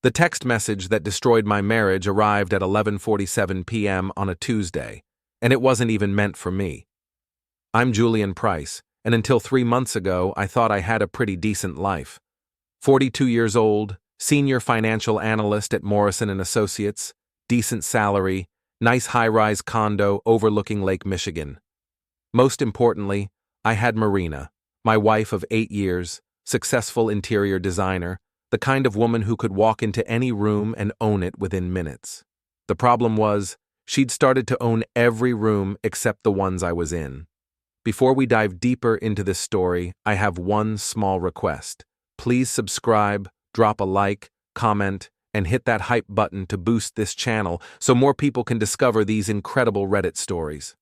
The text message that destroyed my marriage arrived at 11:47 p.m. on a Tuesday, and it wasn't even meant for me. I'm Julian Price, and until 3 months ago, I thought I had a pretty decent life. 42 years old, senior financial analyst at Morrison & Associates, decent salary, nice high-rise condo overlooking Lake Michigan. Most importantly, I had Marina, my wife of 8 years, successful interior designer, the kind of woman who could walk into any room and own it within minutes. The problem was, she'd started to own every room except the ones I was in. Before we dive deeper into this story, I have one small request. Please subscribe, drop a like, comment, and hit that hype button to boost this channel so more people can discover these incredible Reddit stories.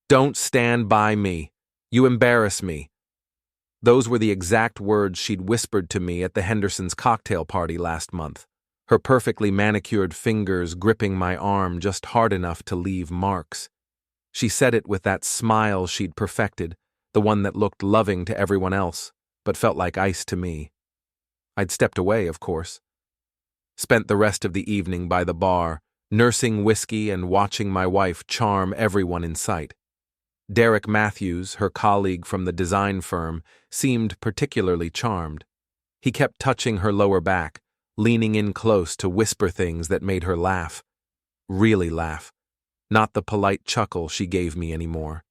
Don't stand by me. You embarrass me. Those were the exact words she'd whispered to me at the Hendersons' cocktail party last month, her perfectly manicured fingers gripping my arm just hard enough to leave marks. She said it with that smile she'd perfected, the one that looked loving to everyone else, but felt like ice to me. I'd stepped away, of course. Spent the rest of the evening by the bar, nursing whiskey and watching my wife charm everyone in sight. Derek Matthews, her colleague from the design firm, seemed particularly charmed. He kept touching her lower back, leaning in close to whisper things that made her laugh. Really laugh. Not the polite chuckle she gave me anymore.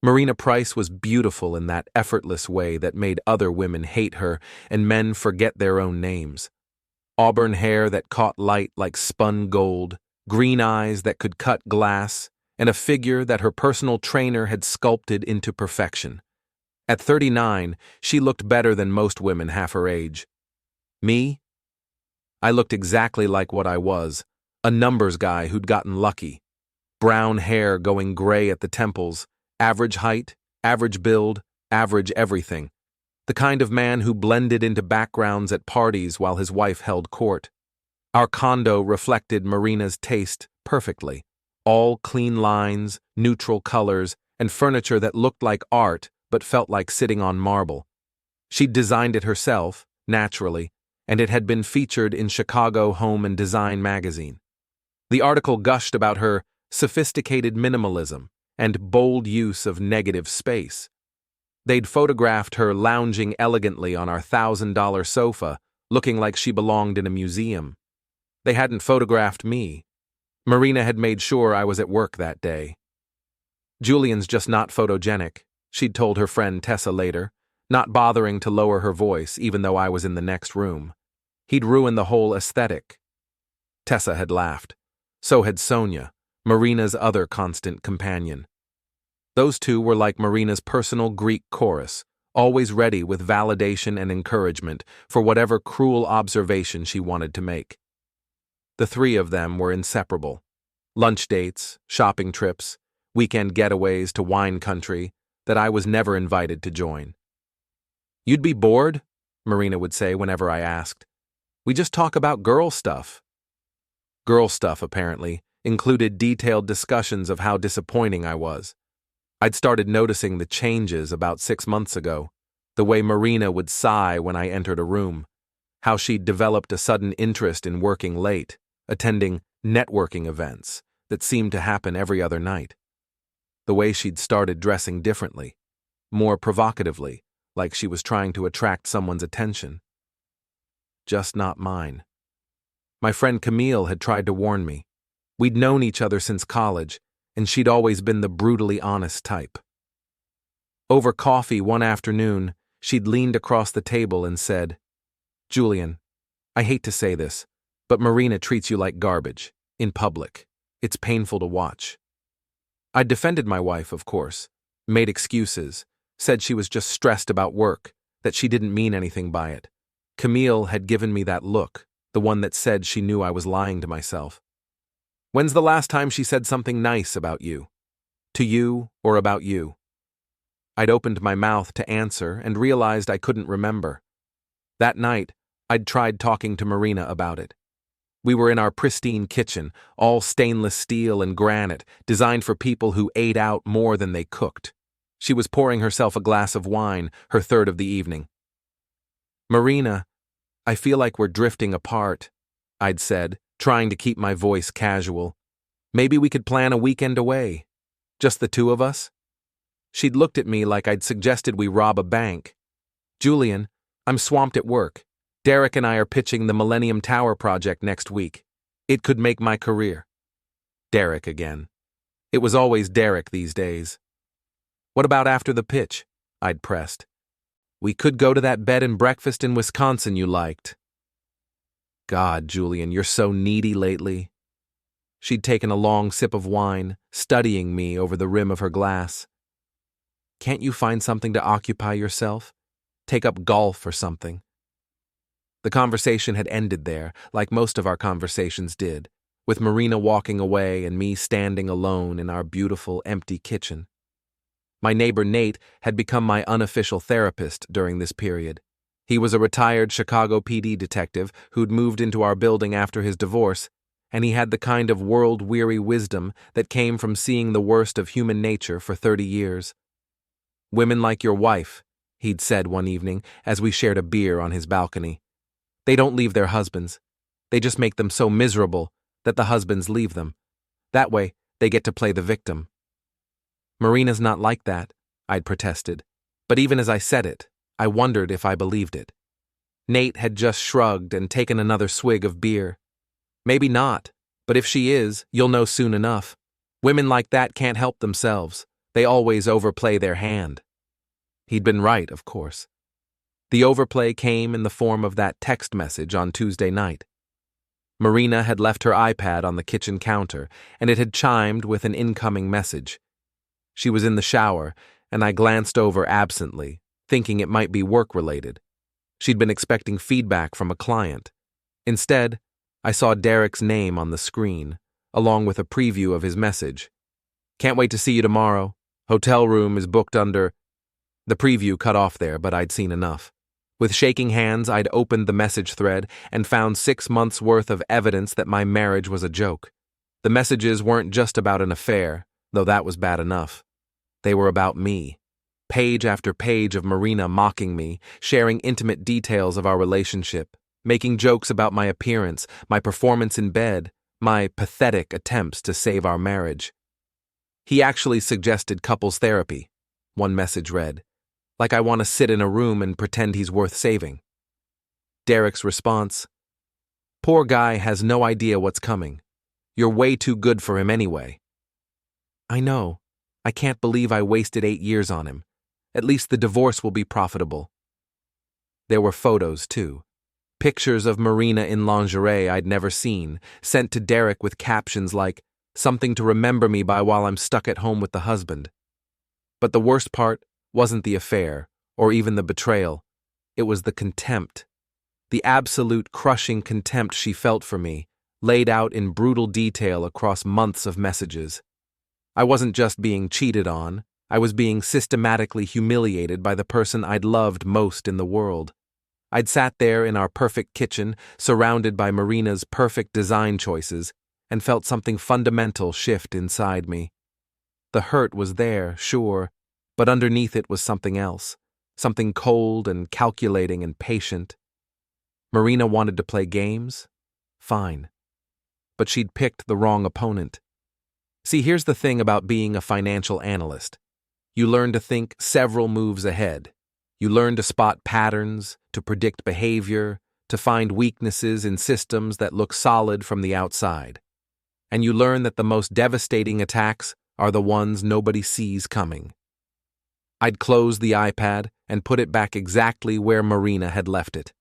Marina Price was beautiful in that effortless way that made other women hate her and men forget their own names. Auburn hair that caught light like spun gold, green eyes that could cut glass, and a figure that her personal trainer had sculpted into perfection. At 39, she looked better than most women half her age. Me? I looked exactly like what I was, a numbers guy who'd gotten lucky. Brown hair going gray at the temples, average height, average build, average everything. The kind of man who blended into backgrounds at parties while his wife held court. Our condo reflected Marina's taste perfectly. All clean lines, neutral colors, and furniture that looked like art but felt like sitting on marble. She'd designed it herself, naturally, and it had been featured in Chicago Home and Design magazine. The article gushed about her sophisticated minimalism and bold use of negative space. They'd photographed her lounging elegantly on our $1,000 sofa, looking like she belonged in a museum. They hadn't photographed me. Marina had made sure I was at work that day. Julian's just not photogenic, she'd told her friend Tessa later, not bothering to lower her voice even though I was in the next room. He'd ruined the whole aesthetic. Tessa had laughed. So had Sonia, Marina's other constant companion. Those two were like Marina's personal Greek chorus, always ready with validation and encouragement for whatever cruel observation she wanted to make. The three of them were inseparable. Lunch dates, shopping trips, weekend getaways to wine country that I was never invited to join. "You'd be bored?" Marina would say whenever I asked. "We just talk about girl stuff." Girl stuff, apparently, included detailed discussions of how disappointing I was. I'd started noticing the changes about 6 months ago, the way Marina would sigh when I entered a room, how she'd developed a sudden interest in working late, attending networking events that seemed to happen every other night. The way she'd started dressing differently, more provocatively, like she was trying to attract someone's attention. Just not mine. My friend Camille had tried to warn me. We'd known each other since college, and she'd always been the brutally honest type. Over coffee one afternoon, she'd leaned across the table and said, "Julian, I hate to say this, but Marina treats you like garbage, in public. It's painful to watch." I'd defended my wife, of course, made excuses, said she was just stressed about work, that she didn't mean anything by it. Camille had given me that look, the one that said she knew I was lying to myself. "When's the last time she said something nice about you? To you or about you?" I'd opened my mouth to answer and realized I couldn't remember. That night, I'd tried talking to Marina about it. We were in our pristine kitchen, all stainless steel and granite, designed for people who ate out more than they cooked. She was pouring herself a glass of wine, her third of the evening. "Marina, I feel like we're drifting apart, I'd said, trying to keep my voice casual. Maybe we could plan a weekend away. Just the two of us? She'd looked at me like I'd suggested we rob a bank. Julian, I'm swamped at work. Derek and I are pitching the Millennium Tower project next week. It could make my career. Derek again. It was always Derek these days. What about after the pitch? I'd pressed. We could go to that bed and breakfast in Wisconsin you liked. God, Julian, you're so needy lately. She'd taken a long sip of wine, studying me over the rim of her glass. Can't you find something to occupy yourself? Take up golf or something. The conversation had ended there, like most of our conversations did, with Marina walking away and me standing alone in our beautiful, empty kitchen. My neighbor Nate had become my unofficial therapist during this period. He was a retired Chicago PD detective who'd moved into our building after his divorce, and he had the kind of world-weary wisdom that came from seeing the worst of human nature for 30 years. Women like your wife, he'd said one evening as we shared a beer on his balcony. They don't leave their husbands. They just make them so miserable that the husbands leave them. That way, they get to play the victim. Marina's not like that, I'd protested. But even as I said it, I wondered if I believed it. Nate had just shrugged and taken another swig of beer. Maybe not, but if she is, you'll know soon enough. Women like that can't help themselves. They always overplay their hand. He'd been right, of course. The overplay came in the form of that text message on Tuesday night. Marina had left her iPad on the kitchen counter, and it had chimed with an incoming message. She was in the shower, and I glanced over absently, thinking it might be work-related. She'd been expecting feedback from a client. Instead, I saw Derek's name on the screen, along with a preview of his message. Can't wait to see you tomorrow. Hotel room is booked under... The preview cut off there, but I'd seen enough. With shaking hands, I'd opened the message thread and found 6 months' worth of evidence that my marriage was a joke. The messages weren't just about an affair, though that was bad enough. They were about me. Page after page of Marina mocking me, sharing intimate details of our relationship, making jokes about my appearance, my performance in bed, my pathetic attempts to save our marriage. He actually suggested couples therapy, one message read, like I want to sit in a room and pretend he's worth saving. Derek's response, poor guy has no idea what's coming. You're way too good for him anyway. I know. I can't believe I wasted 8 years on him. At least the divorce will be profitable. There were photos, too. Pictures of Marina in lingerie I'd never seen, sent to Derek with captions like, something to remember me by while I'm stuck at home with the husband. But the worst part wasn't the affair, or even the betrayal. It was the contempt. The absolute crushing contempt she felt for me, laid out in brutal detail across months of messages. I wasn't just being cheated on, I was being systematically humiliated by the person I'd loved most in the world. I'd sat there in our perfect kitchen, surrounded by Marina's perfect design choices, and felt something fundamental shift inside me. The hurt was there, sure, but underneath it was something else, something cold and calculating and patient. Marina wanted to play games? Fine. But she'd picked the wrong opponent. See, here's the thing about being a financial analyst. You learn to think several moves ahead. You learn to spot patterns, to predict behavior, to find weaknesses in systems that look solid from the outside. And you learn that the most devastating attacks are the ones nobody sees coming. I'd closed the iPad and put it back exactly where Marina had left it.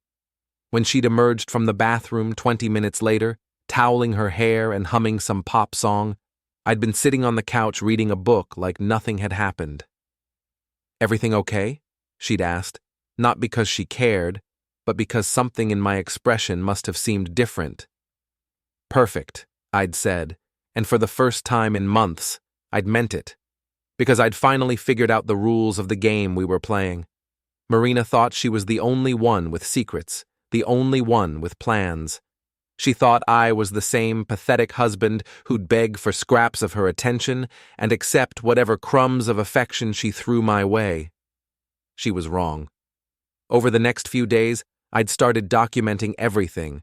When she'd emerged from the bathroom 20 minutes later, toweling her hair and humming some pop song, I'd been sitting on the couch reading a book like nothing had happened. Everything okay? She'd asked, not because she cared, but because something in my expression must have seemed different. Perfect, I'd said, and for the first time in months, I'd meant it. Because I'd finally figured out the rules of the game we were playing. Marina thought she was the only one with secrets, the only one with plans. She thought I was the same pathetic husband who'd beg for scraps of her attention and accept whatever crumbs of affection she threw my way. She was wrong. Over the next few days, I'd started documenting everything.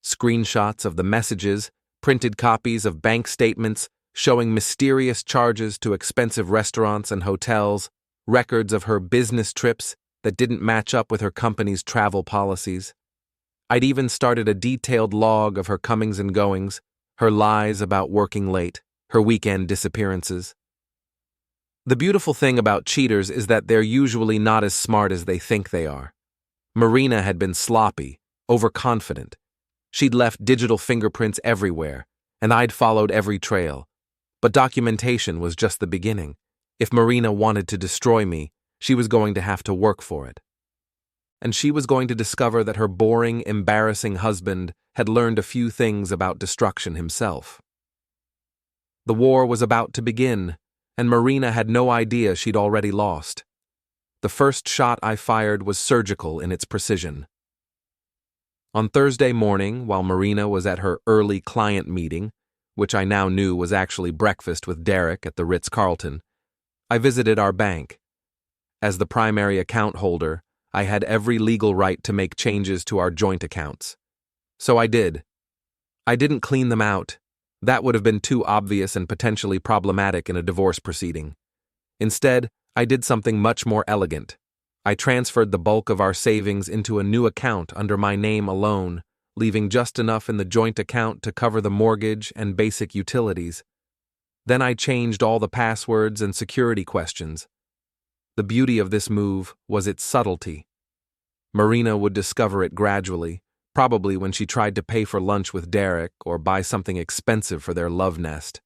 Screenshots of the messages, printed copies of bank statements showing mysterious charges to expensive restaurants and hotels, records of her business trips that didn't match up with her company's travel policies. I'd even started a detailed log of her comings and goings, her lies about working late, her weekend disappearances. The beautiful thing about cheaters is that they're usually not as smart as they think they are. Marina had been sloppy, overconfident. She'd left digital fingerprints everywhere, and I'd followed every trail. But documentation was just the beginning. If Marina wanted to destroy me, she was going to have to work for it. And she was going to discover that her boring, embarrassing husband had learned a few things about destruction himself. The war was about to begin, and Marina had no idea she'd already lost. The first shot I fired was surgical in its precision. On Thursday morning, while Marina was at her early client meeting, which I now knew was actually breakfast with Derek at the Ritz-Carlton, I visited our bank. As the primary account holder, I had every legal right to make changes to our joint accounts. So I did. I didn't clean them out. That would have been too obvious and potentially problematic in a divorce proceeding. Instead, I did something much more elegant. I transferred the bulk of our savings into a new account under my name alone, leaving just enough in the joint account to cover the mortgage and basic utilities. Then I changed all the passwords and security questions. The beauty of this move was its subtlety. Marina would discover it gradually, probably when she tried to pay for lunch with Derek or buy something expensive for their love nest.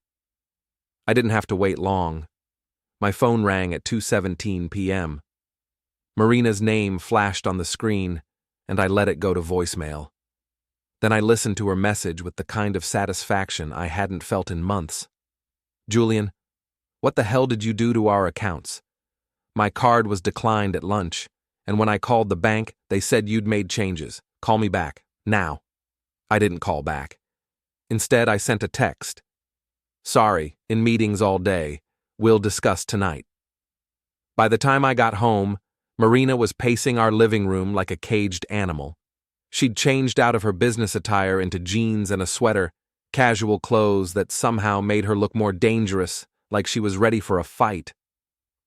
I didn't have to wait long. My phone rang at 2:17 p.m. Marina's name flashed on the screen, and I let it go to voicemail. Then I listened to her message with the kind of satisfaction I hadn't felt in months. "Julian, what the hell did you do to our accounts? My card was declined at lunch, and when I called the bank, they said you'd made changes. Call me back, now." I didn't call back. Instead, I sent a text. "Sorry, in meetings all day. We'll discuss tonight." By the time I got home, Marina was pacing our living room like a caged animal. She'd changed out of her business attire into jeans and a sweater, casual clothes that somehow made her look more dangerous, like she was ready for a fight.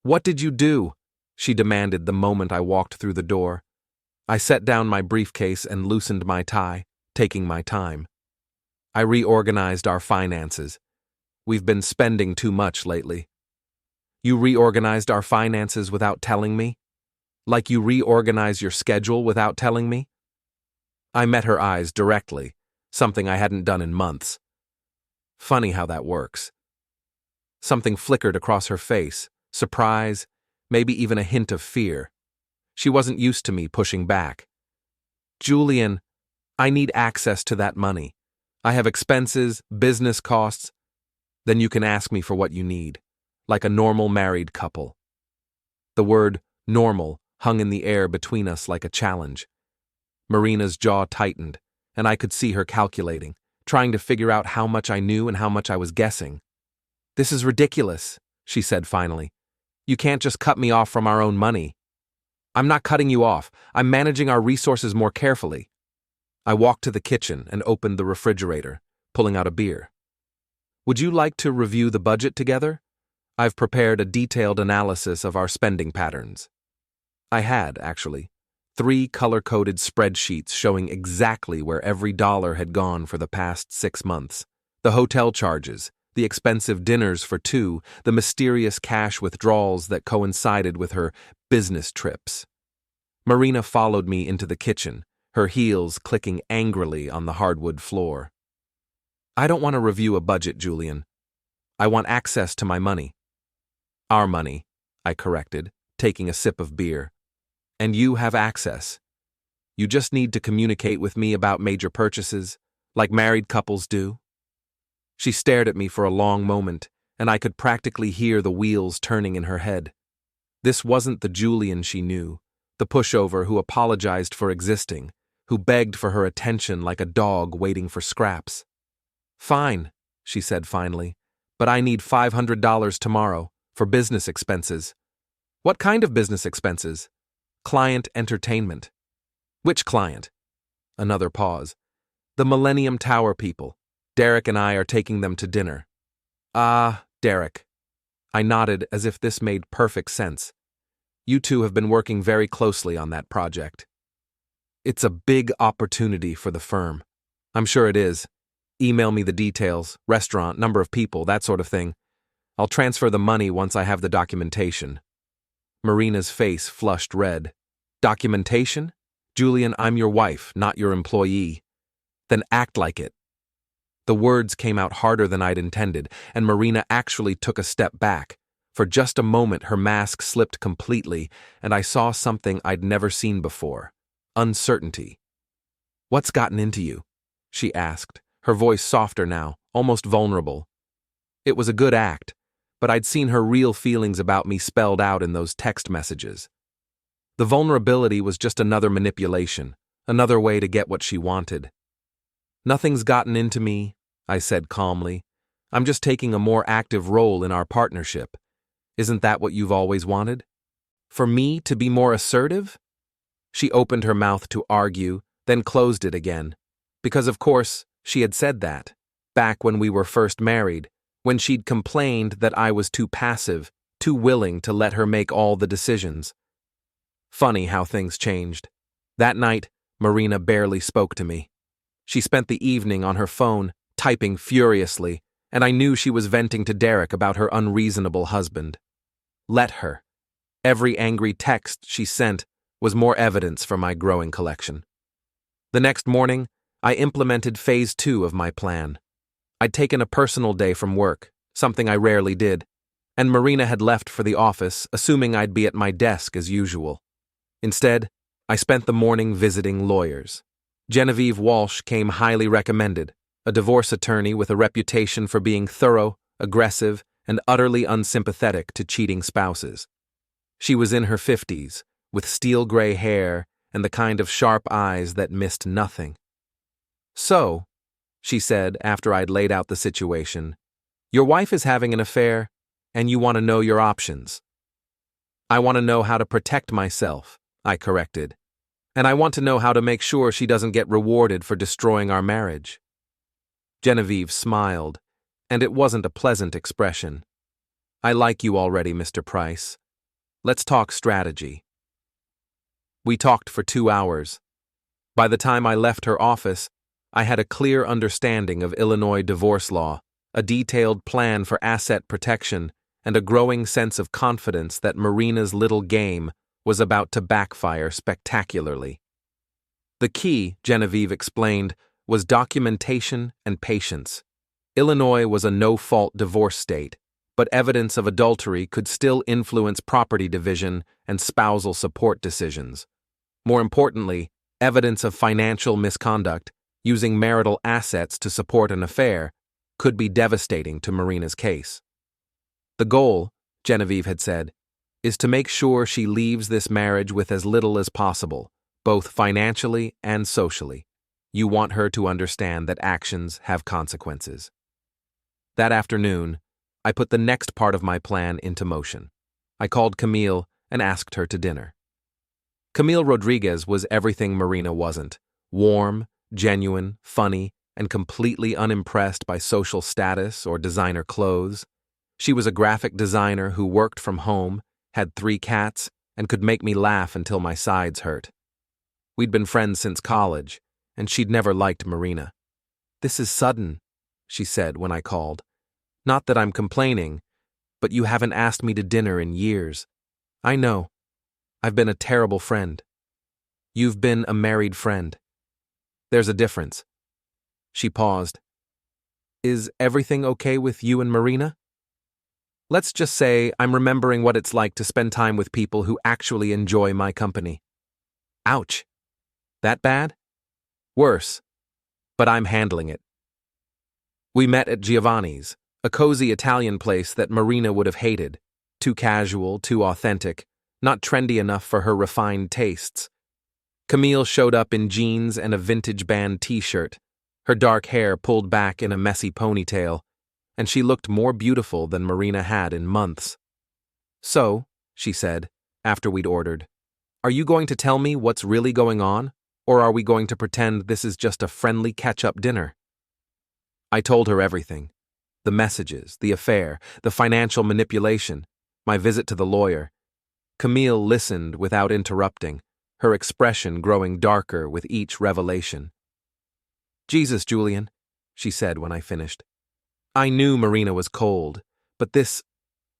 "What did you do?" she demanded the moment I walked through the door. I set down my briefcase and loosened my tie, taking my time. "I reorganized our finances. We've been spending too much lately." "You reorganized our finances without telling me? Like you reorganize your schedule without telling me?" I met her eyes directly, something I hadn't done in months. Funny how that works. Something flickered across her face, surprise, maybe even a hint of fear. She wasn't used to me pushing back. "Julian, I need access to that money. I have expenses, business costs. Then you can ask me for what you need, like a normal married couple." The word normal hung in the air between us like a challenge. Marina's jaw tightened, and I could see her calculating, trying to figure out how much I knew and how much I was guessing. "This is ridiculous," she said finally. "You can't just cut me off from our own money." "I'm not cutting you off. I'm managing our resources more carefully." I walked to the kitchen and opened the refrigerator, pulling out a beer. "Would you like to review the budget together? I've prepared a detailed analysis of our spending patterns." I had, actually. 3 color-coded spreadsheets showing exactly where every dollar had gone for the past 6 months. The hotel charges, the expensive dinners for 2, the mysterious cash withdrawals that coincided with her business trips. Marina followed me into the kitchen, her heels clicking angrily on the hardwood floor. "I don't want to review a budget, Julian. I want access to my money." "Our money," I corrected, taking a sip of beer. "And you have access. You just need to communicate with me about major purchases, like married couples do." She stared at me for a long moment, and I could practically hear the wheels turning in her head. This wasn't the Julian she knew, the pushover who apologized for existing, who begged for her attention like a dog waiting for scraps. "Fine," she said finally, "but I need $500 tomorrow, for business expenses." "What kind of business expenses?" "Client entertainment." Which client? Another pause. The Millennium Tower people. Derek and I are taking them to dinner. Ah, Derek. I nodded as if this made perfect sense. You two have been working very closely on that project. It's a big opportunity for the firm. I'm sure it is. Email me the details, restaurant, number of people, that sort of thing. I'll transfer the money once I have the documentation. Marina's face flushed red. Documentation? Julian, I'm your wife, not your employee. Then act like it. The words came out harder than I'd intended, and Marina actually took a step back. For just a moment, her mask slipped completely, and I saw something I'd never seen before. Uncertainty. What's gotten into you? She asked, her voice softer now, almost vulnerable. It was a good act, but I'd seen her real feelings about me spelled out in those text messages. The vulnerability was just another manipulation, another way to get what she wanted. Nothing's gotten into me, I said calmly. I'm just taking a more active role in our partnership. Isn't that what you've always wanted? For me to be more assertive? She opened her mouth to argue, then closed it again. Because of course, she had said that, back when we were first married, when she'd complained that I was too passive, too willing to let her make all the decisions. Funny how things changed. That night, Marina barely spoke to me. She spent the evening on her phone, typing furiously, and I knew she was venting to Derek about her unreasonable husband. Let her. Every angry text she sent was more evidence for my growing collection. The next morning, I implemented phase 2 of my plan. I'd taken a personal day from work, something I rarely did, and Marina had left for the office, assuming I'd be at my desk as usual. Instead, I spent the morning visiting lawyers. Genevieve Walsh came highly recommended, a divorce attorney with a reputation for being thorough, aggressive, and utterly unsympathetic to cheating spouses. She was in her 50s, with steel gray hair and the kind of sharp eyes that missed nothing. So, she said after I'd laid out the situation, your wife is having an affair, and you want to know your options. I want to know how to protect myself, I corrected. And I want to know how to make sure she doesn't get rewarded for destroying our marriage. Genevieve smiled, and it wasn't a pleasant expression. I like you already, Mr. Price. Let's talk strategy. We talked for 2 hours. By the time I left her office, I had a clear understanding of Illinois divorce law, a detailed plan for asset protection, and a growing sense of confidence that Marina's little game was about to backfire spectacularly. The key, Genevieve explained, was documentation and patience. Illinois was a no-fault divorce state, but evidence of adultery could still influence property division and spousal support decisions. More importantly, evidence of financial misconduct, using marital assets to support an affair, could be devastating to Marina's case. The goal, Genevieve had said, is to make sure she leaves this marriage with as little as possible, both financially and socially. You want her to understand that actions have consequences. That afternoon, I put the next part of my plan into motion. I called Camille and asked her to dinner. Camille Rodriguez was everything Marina wasn't: warm, genuine, funny, and completely unimpressed by social status or designer clothes. She was a graphic designer who worked from home, had 3 cats, and could make me laugh until my sides hurt. We'd been friends since college, and she'd never liked Marina. "This is sudden," she said when I called. "Not that I'm complaining, but you haven't asked me to dinner in years. I know. I've been a terrible friend. You've been a married friend. There's a difference." She paused. "Is everything okay with you and Marina?" "Let's just say I'm remembering what it's like to spend time with people who actually enjoy my company." Ouch. That bad? Worse. But I'm handling it. We met at Giovanni's, a cozy Italian place that Marina would have hated. Too casual, too authentic, not trendy enough for her refined tastes. Camille showed up in jeans and a vintage band t-shirt, her dark hair pulled back in a messy ponytail, and she looked more beautiful than Marina had in months. "So," she said, after we'd ordered, "are you going to tell me what's really going on? Or are we going to pretend this is just a friendly catch-up dinner? I told her everything. The messages, the affair, the financial manipulation, my visit to the lawyer. Camille listened without interrupting, her expression growing darker with each revelation. "Jesus, Julian," she said when I finished. "I knew Marina was cold, but this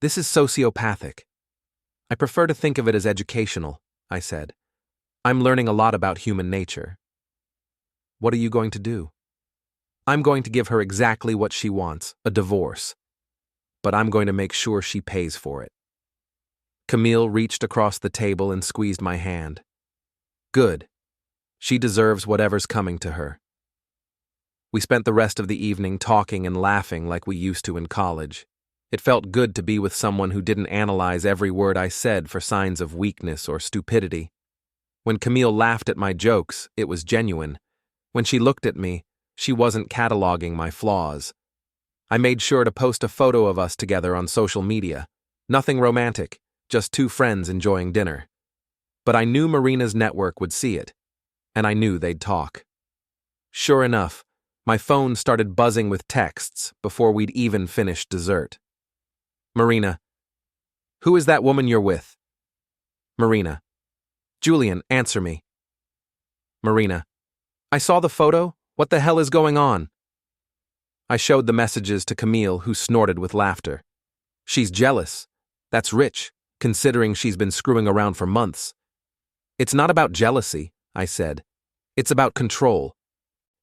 is sociopathic." "I prefer to think of it as educational," I said. "I'm learning a lot about human nature." "What are you going to do?" "I'm going to give her exactly what she wants, a divorce. But I'm going to make sure she pays for it." Camille reached across the table and squeezed my hand. "Good. She deserves whatever's coming to her." We spent the rest of the evening talking and laughing like we used to in college. It felt good to be with someone who didn't analyze every word I said for signs of weakness or stupidity. When Camille laughed at my jokes, it was genuine. When she looked at me, she wasn't cataloging my flaws. I made sure to post a photo of us together on social media. Nothing romantic, just two friends enjoying dinner. But I knew Marina's network would see it, and I knew they'd talk. Sure enough, my phone started buzzing with texts before we'd even finished dessert. "Marina, who is that woman you're with?" Marina, "Julian, answer me." Marina, "I saw the photo. What the hell is going on?" I showed the messages to Camille, who snorted with laughter. "She's jealous. That's rich, considering she's been screwing around for months." "It's not about jealousy," I said. "It's about control.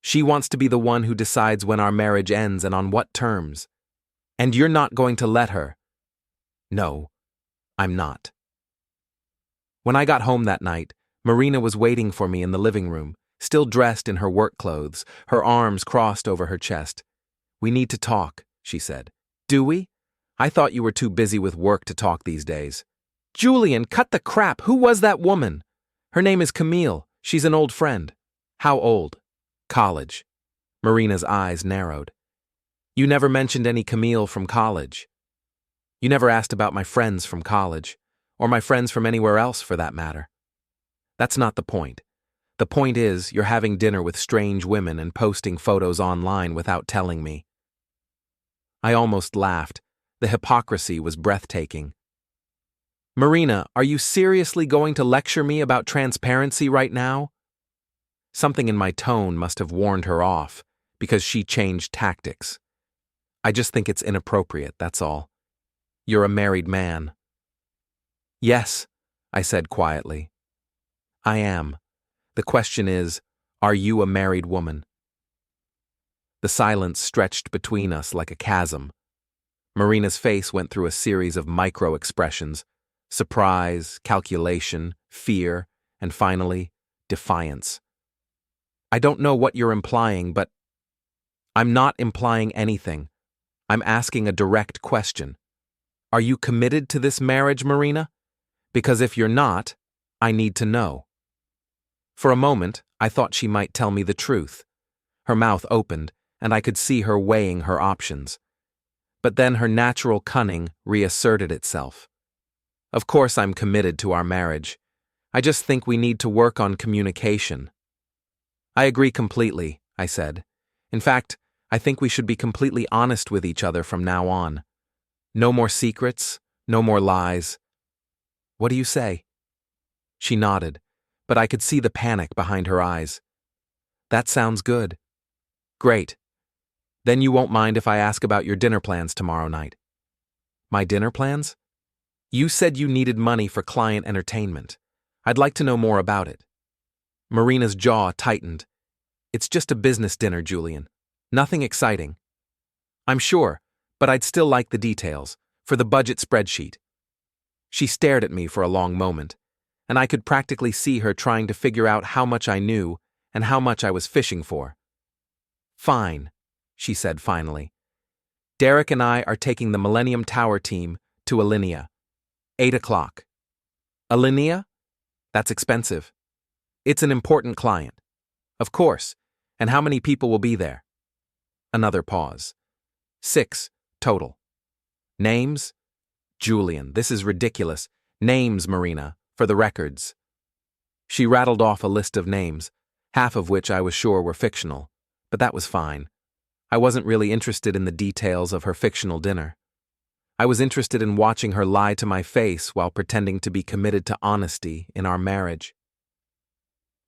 She wants to be the one who decides when our marriage ends and on what terms. And you're not going to let her." "No, I'm not." When I got home that night, Marina was waiting for me in the living room, still dressed in her work clothes, her arms crossed over her chest. "We need to talk," she said. "Do we? I thought you were too busy with work to talk these days." "Julian, cut the crap. Who was that woman?" "Her name is Camille. She's an old friend." "How old?" "College." Marina's eyes narrowed. "You never mentioned any Camille from college. You never asked about my friends from college, or my friends from anywhere else for that matter." "That's not the point. The point is, you're having dinner with strange women and posting photos online without telling me." I almost laughed. The hypocrisy was breathtaking. "Marina, are you seriously going to lecture me about transparency right now?" Something in my tone must have warned her off, because she changed tactics. "I just think it's inappropriate, that's all. You're a married man." "Yes," I said quietly. "I am. The question is, are you a married woman?" The silence stretched between us like a chasm. Marina's face went through a series of micro-expressions: surprise, calculation, fear, and finally, defiance. "I don't know what you're implying, but—" "I'm not implying anything. I'm asking a direct question. Are you committed to this marriage, Marina? Because if you're not, I need to know." For a moment, I thought she might tell me the truth. Her mouth opened, and I could see her weighing her options. But then her natural cunning reasserted itself. "Of course I'm committed to our marriage. I just think we need to work on communication." "I agree completely," I said. "In fact, I think we should be completely honest with each other from now on. No more secrets, no more lies. What do you say?" She nodded, but I could see the panic behind her eyes. "That sounds good." "Great. Then you won't mind if I ask about your dinner plans tomorrow night." "My dinner plans?" "You said you needed money for client entertainment. I'd like to know more about it." Marina's jaw tightened. "It's just a business dinner, Julian. Nothing exciting." "I'm sure, but I'd still like the details, for the budget spreadsheet." She stared at me for a long moment, and I could practically see her trying to figure out how much I knew and how much I was fishing for. "Fine," she said finally. "Derek and I are taking the Millennium Tower team to Alinea. 8 o'clock. Alinea? That's expensive." "It's an important client." "Of course. And how many people will be there?" Another pause. 6, total. "Names?" "Julian, this is ridiculous. Names, Marina, for the records." She rattled off a list of names. half of which I was sure were fictional, but that was fine. I wasn't really interested in the details of her fictional dinner. I was interested in watching her lie to my face while pretending to be committed to honesty in our marriage.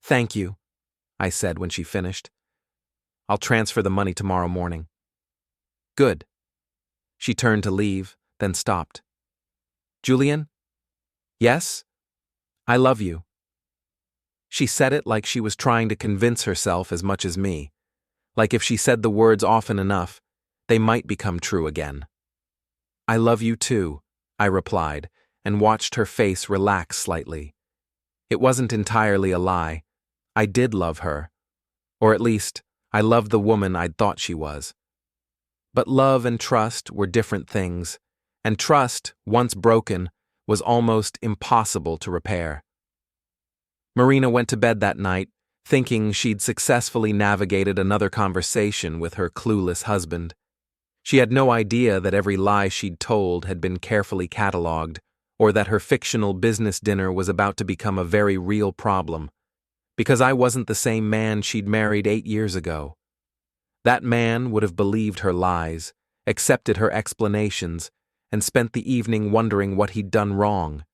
"Thank you," I said when she finished. "I'll transfer the money tomorrow morning." "Good." She turned to leave, then stopped. "Julian?" "Yes?" "I love you." She said it like she was trying to convince herself as much as me, like if she said the words often enough, they might become true again. "I love you too," I replied, and watched her face relax slightly. It wasn't entirely a lie. I did love her. Or at least, I loved the woman I'd thought she was. But love and trust were different things, and trust, once broken, was almost impossible to repair. Marina went to bed that night, thinking she'd successfully navigated another conversation with her clueless husband. She had no idea that every lie she'd told had been carefully catalogued, or that her fictional business dinner was about to become a very real problem, because I wasn't the same man she'd married 8 years ago. That man would have believed her lies, accepted her explanations, and spent the evening wondering what he'd done wrong.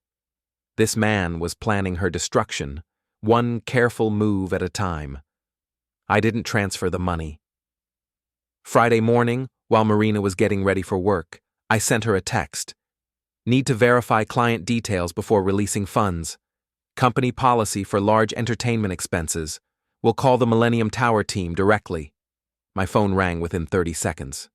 This man was planning her destruction, one careful move at a time. I didn't transfer the money. Friday morning, while Marina was getting ready for work, I sent her a text. "Need to verify client details before releasing funds. Company policy for large entertainment expenses. We'll call the Millennium Tower team directly." My phone rang within 30 seconds.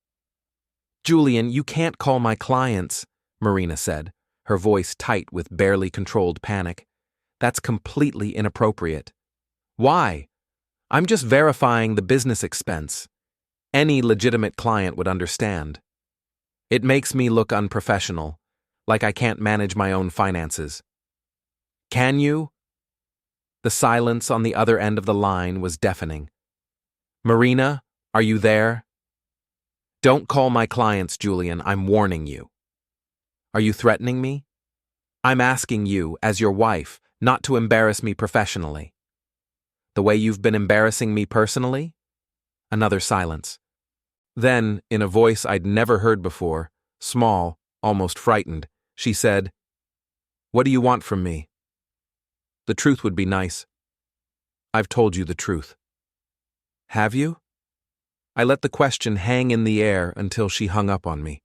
"Julian, you can't call my clients," Marina said, her voice tight with barely controlled panic. "That's completely inappropriate." "Why? I'm just verifying the business expense. Any legitimate client would understand. It makes me look unprofessional, like I can't manage my own finances." "Can you?" The silence on the other end of the line was deafening. "Marina, are you there?" "Don't call my clients, Julian, I'm warning you." "Are you threatening me?" "I'm asking you, as your wife, not to embarrass me professionally." "The way you've been embarrassing me personally?" Another silence. Then, in a voice I'd never heard before, small, almost frightened, she said, "What do you want from me?" "The truth would be nice." "I've told you the truth." "Have you?" I let the question hang in the air until she hung up on me.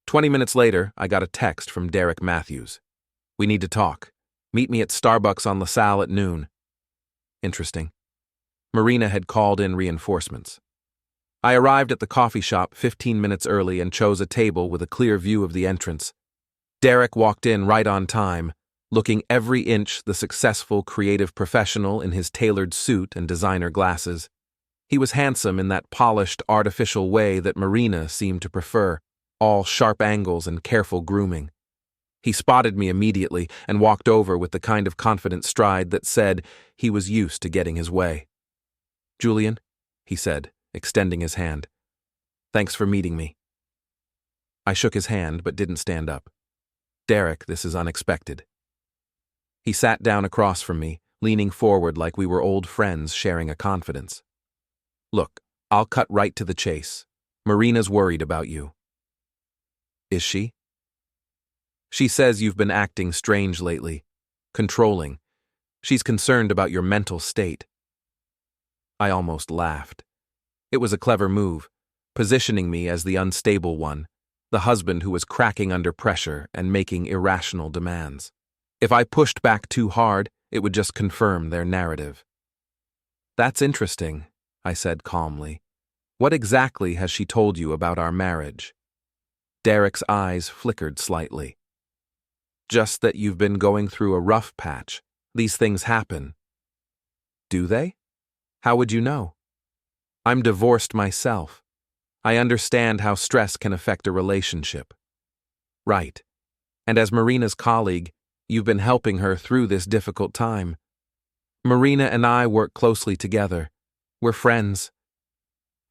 20 minutes later, I got a text from Derek Matthews. "We need to talk. Meet me at Starbucks on LaSalle at noon." Interesting. Marina had called in reinforcements. I arrived at the coffee shop 15 minutes early and chose a table with a clear view of the entrance. Derek walked in right on time, looking every inch the successful creative professional in his tailored suit and designer glasses. He was handsome in that polished, artificial way that Marina seemed to prefer, all sharp angles and careful grooming. He spotted me immediately and walked over with the kind of confident stride that said he was used to getting his way. "Julian," he said, extending his hand. "Thanks for meeting me." I shook his hand but didn't stand up. "Derek, this is unexpected." He sat down across from me, leaning forward like we were old friends sharing a confidence. "Look, I'll cut right to the chase. Marina's worried about you." "Is she?" "She says you've been acting strange lately, controlling. She's concerned about your mental state." I almost laughed. It was a clever move, positioning me as the unstable one, the husband who was cracking under pressure and making irrational demands. If I pushed back too hard, it would just confirm their narrative. "That's interesting," I said calmly. "What exactly has she told you about our marriage?" Derek's eyes flickered slightly. "Just that you've been going through a rough patch. These things happen." "Do they? How would you know?" "I'm divorced myself. I understand how stress can affect a relationship." "Right. And as Marina's colleague, you've been helping her through this difficult time. Marina and I work closely together. We're friends."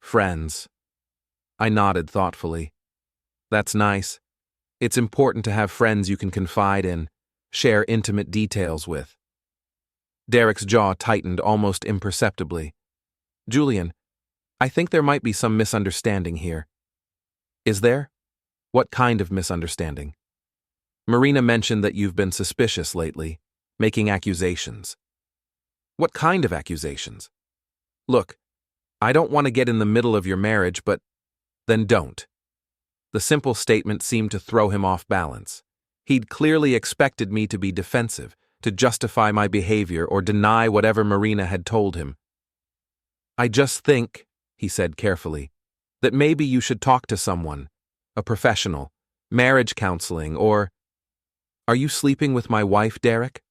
"Friends." I nodded thoughtfully. "That's nice. It's important to have friends you can confide in, share intimate details with." Derek's jaw tightened almost imperceptibly. Julian, I think there might be some misunderstanding here. Is there? What kind of misunderstanding? Marina mentioned that you've been suspicious lately, making accusations. What kind of accusations? Look, I don't want to get in the middle of your marriage, but then don't. The simple statement seemed to throw him off balance. He'd clearly expected me to be defensive, to justify my behavior or deny whatever Marina had told him. I just think, he said carefully, that maybe you should talk to someone, a professional, marriage counseling, or… Are you sleeping with my wife, Derek?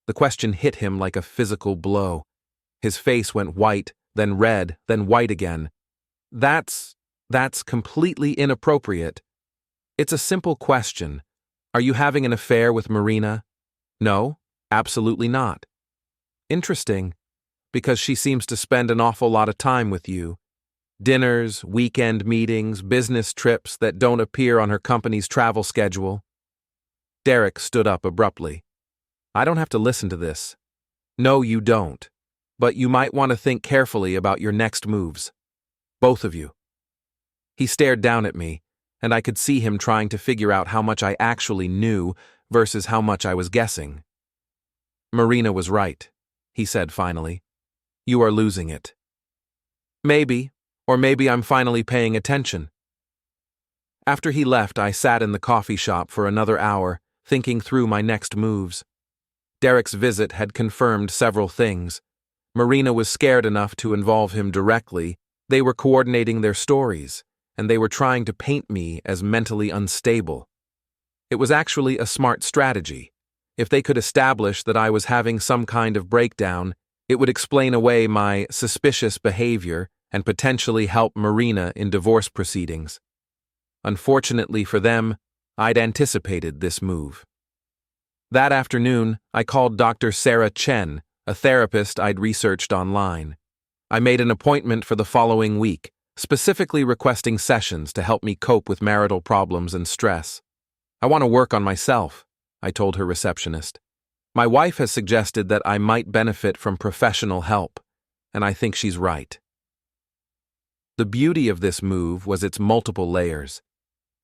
The question hit him like a physical blow. His face went white, then red, then white again. That's completely inappropriate. It's a simple question. Are you having an affair with Marina? No, absolutely not. Interesting, because she seems to spend an awful lot of time with you. Dinners, weekend meetings, business trips that don't appear on her company's travel schedule. Derek stood up abruptly. I don't have to listen to this. No, you don't. But you might want to think carefully about your next moves. Both of you. He stared down at me, and I could see him trying to figure out how much I actually knew versus how much I was guessing. Marina was right, he said finally. You are losing it. Maybe, or maybe I'm finally paying attention. After he left, I sat in the coffee shop for another hour, thinking through my next moves. Derek's visit had confirmed several things. Marina was scared enough to involve him directly. They were coordinating their stories, and they were trying to paint me as mentally unstable. It was actually a smart strategy. If they could establish that I was having some kind of breakdown, it would explain away my suspicious behavior and potentially help Marina in divorce proceedings. Unfortunately for them, I'd anticipated this move. That afternoon, I called Dr. Sarah Chen, a therapist I'd researched online. I made an appointment for the following week, specifically requesting sessions to help me cope with marital problems and stress. I want to work on myself, I told her receptionist. My wife has suggested that I might benefit from professional help, and I think she's right. The beauty of this move was its multiple layers.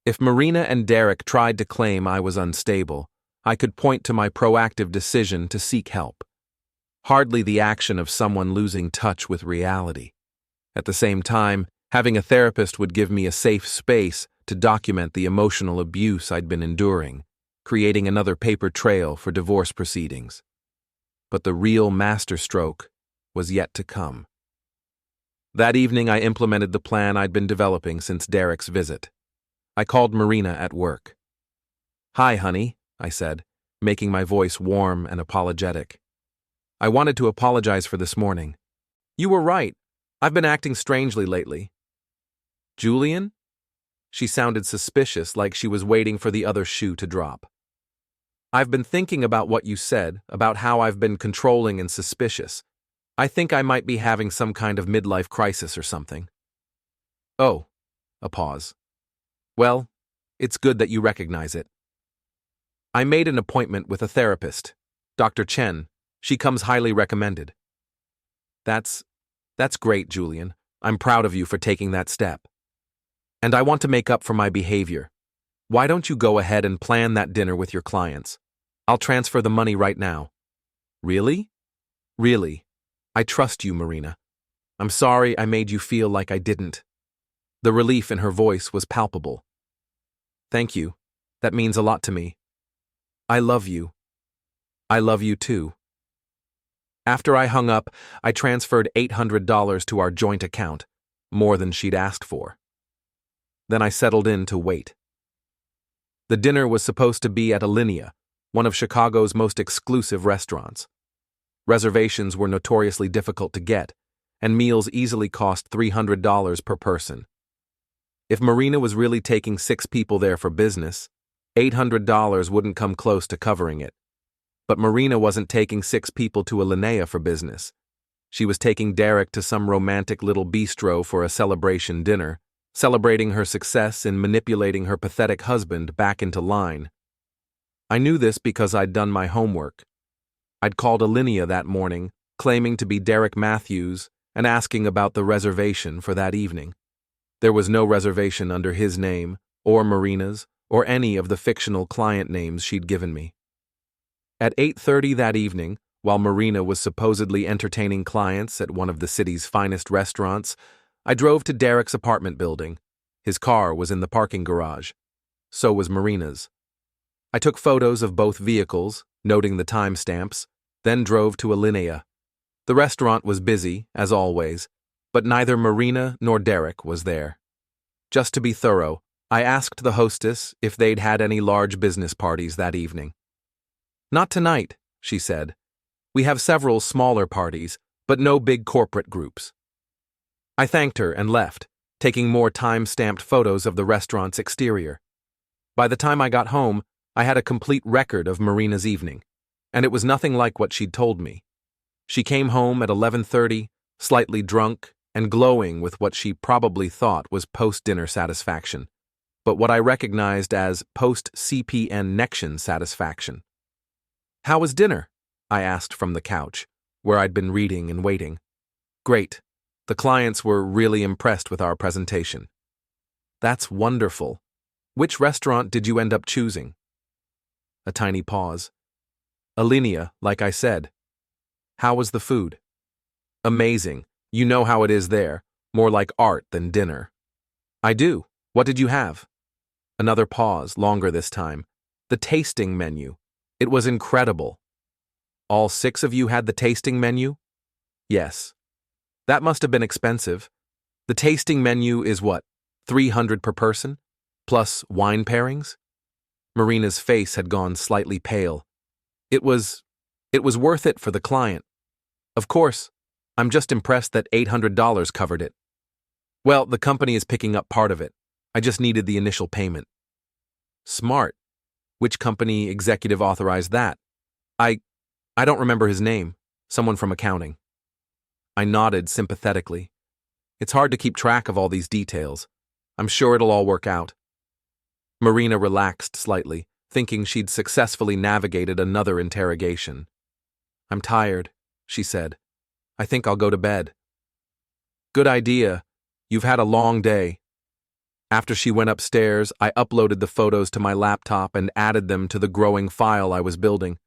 If Marina and Derek tried to claim I was unstable, I could point to my proactive decision to seek help. Hardly the action of someone losing touch with reality. At the same time, having a therapist would give me a safe space to document the emotional abuse I'd been enduring, creating another paper trail for divorce proceedings. But the real masterstroke was yet to come. That evening, I implemented the plan I'd been developing since Derek's visit. I called Marina at work. Hi, honey, I said, making my voice warm and apologetic. I wanted to apologize for this morning. You were right. I've been acting strangely lately. Julian? She sounded suspicious, like she was waiting for the other shoe to drop. I've been thinking about what you said, about how I've been controlling and suspicious. I think I might be having some kind of midlife crisis or something. Oh, a pause. Well, it's good that you recognize it. I made an appointment with a therapist, Dr. Chen. She comes highly recommended. That's great, Julian. I'm proud of you for taking that step. And I want to make up for my behavior. Why don't you go ahead and plan that dinner with your clients? I'll transfer the money right now. Really? Really. I trust you, Marina. I'm sorry I made you feel like I didn't. The relief in her voice was palpable. Thank you. That means a lot to me. I love you. I love you too. After I hung up, I transferred $800 to our joint account, more than she'd asked for. Then I settled in to wait. The dinner was supposed to be at Alinea, one of Chicago's most exclusive restaurants. Reservations were notoriously difficult to get, and meals easily cost $300 per person. If Marina was really taking 6 people there for business, $800 wouldn't come close to covering it. But Marina wasn't taking 6 people to Alinea for business. She was taking Derek to some romantic little bistro for a celebration dinner, celebrating her success in manipulating her pathetic husband back into line. I knew this because I'd done my homework. I'd called Alinea that morning, claiming to be Derek Matthews and asking about the reservation for that evening. There was no reservation under his name, or Marina's, or any of the fictional client names she'd given me. At 8:30 that evening, while Marina was supposedly entertaining clients at one of the city's finest restaurants, I drove to Derek's apartment building. His car was in the parking garage. So was Marina's. I took photos of both vehicles, noting the timestamps, then drove to Alinea. The restaurant was busy, as always, but neither Marina nor Derek was there. Just to be thorough, I asked the hostess if they'd had any large business parties that evening. "Not tonight," she said. "We have several smaller parties, but no big corporate groups." I thanked her and left, taking more time-stamped photos of the restaurant's exterior. By the time I got home, I had a complete record of Marina's evening, and it was nothing like what she'd told me. She came home at 11:30, slightly drunk and glowing with what she probably thought was post-dinner satisfaction, but what I recognized as post-CPN-nection satisfaction. "How was dinner?" I asked from the couch, where I'd been reading and waiting. "Great. The clients were really impressed with our presentation." "That's wonderful. Which restaurant did you end up choosing?" A tiny pause. "Alinea, like I said." "How was the food?" "Amazing. You know how it is there, more like art than dinner." "I do. What did you have?" Another pause, longer this time. "The tasting menu. It was incredible." "All 6 of you had the tasting menu?" "Yes." "That must have been expensive. The tasting menu is what, $300 per person? Plus wine pairings?" Marina's face had gone slightly pale. It was worth it for the client. Of course, I'm just impressed that $800 covered it." "Well, the company is picking up part of it. I just needed the initial payment." "Smart. Which company executive authorized that?" I don't remember his name. Someone from accounting." I nodded sympathetically. It's hard to keep track of all these details. I'm sure it'll all work out. Marina relaxed slightly, thinking she'd successfully navigated another interrogation. "I'm tired," she said. "I think I'll go to bed." "Good idea. You've had a long day." After she went upstairs, I uploaded the photos to my laptop and added them to the growing file I was building.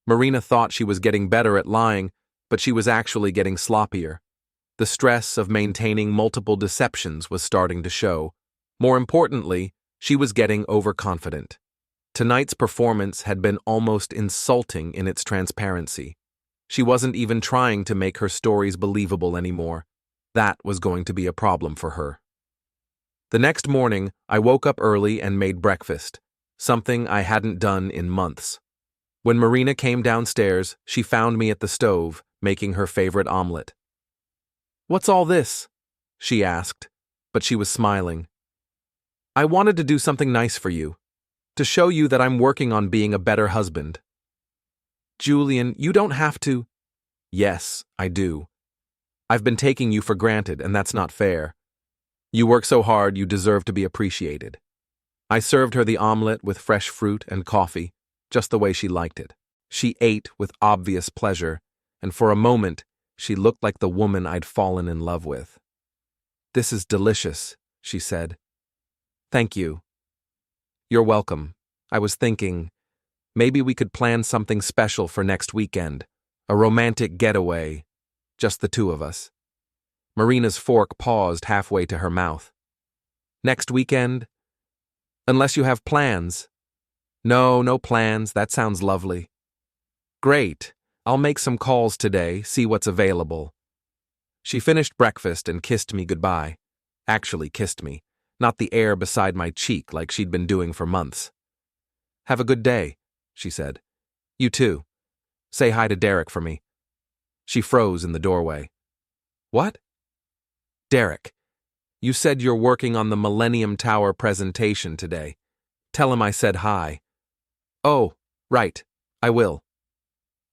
Marina thought she was getting better at lying, but she was actually getting sloppier. The stress of maintaining multiple deceptions was starting to show. More importantly, she was getting overconfident. Tonight's performance had been almost insulting in its transparency. She wasn't even trying to make her stories believable anymore. That was going to be a problem for her. The next morning, I woke up early and made breakfast, something I hadn't done in months. When Marina came downstairs, she found me at the stove, making her favorite omelet. "What's all this?" she asked, but she was smiling. "I wanted to do something nice for you, to show you that I'm working on being a better husband." "Julian, you don't have to." "Yes, I do. I've been taking you for granted, and that's not fair. You work so hard, you deserve to be appreciated." I served her the omelet with fresh fruit and coffee, just the way she liked it. She ate with obvious pleasure, and for a moment, she looked like the woman I'd fallen in love with. "This is delicious," she said. "Thank you." "You're welcome. I was thinking, maybe we could plan something special for next weekend, a romantic getaway, just the 2 of us." Marina's fork paused halfway to her mouth. "Next weekend? Unless you have plans." No plans. That sounds lovely." "Great. I'll make some calls today, see what's available." She finished breakfast and kissed me goodbye. Actually kissed me, not the air beside my cheek like she'd been doing for months. "Have a good day," she said. "You too. Say hi to Derek for me." She froze in the doorway. "What?" "Derek, you said you're working on the Millennium Tower presentation today. Tell him I said hi." "Oh, right. I will."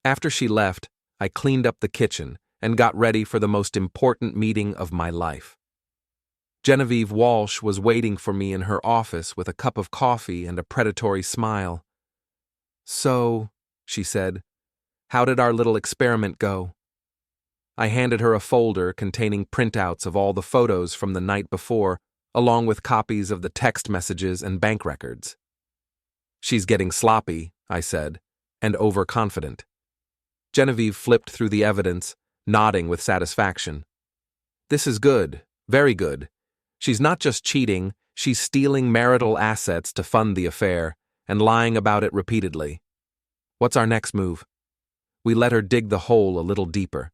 After she left, I cleaned up the kitchen and got ready for the most important meeting of my life. Genevieve Walsh was waiting for me in her office with a cup of coffee and a predatory smile. "So," she said, How did our little experiment go? I handed her a folder containing printouts of all the photos from the night before, along with copies of the text messages and bank records. She's getting sloppy, I said, and overconfident. Genevieve flipped through the evidence, nodding with satisfaction. This is good, very good. She's not just cheating, she's stealing marital assets to fund the affair and lying about it repeatedly. What's our next move? We let her dig the hole a little deeper.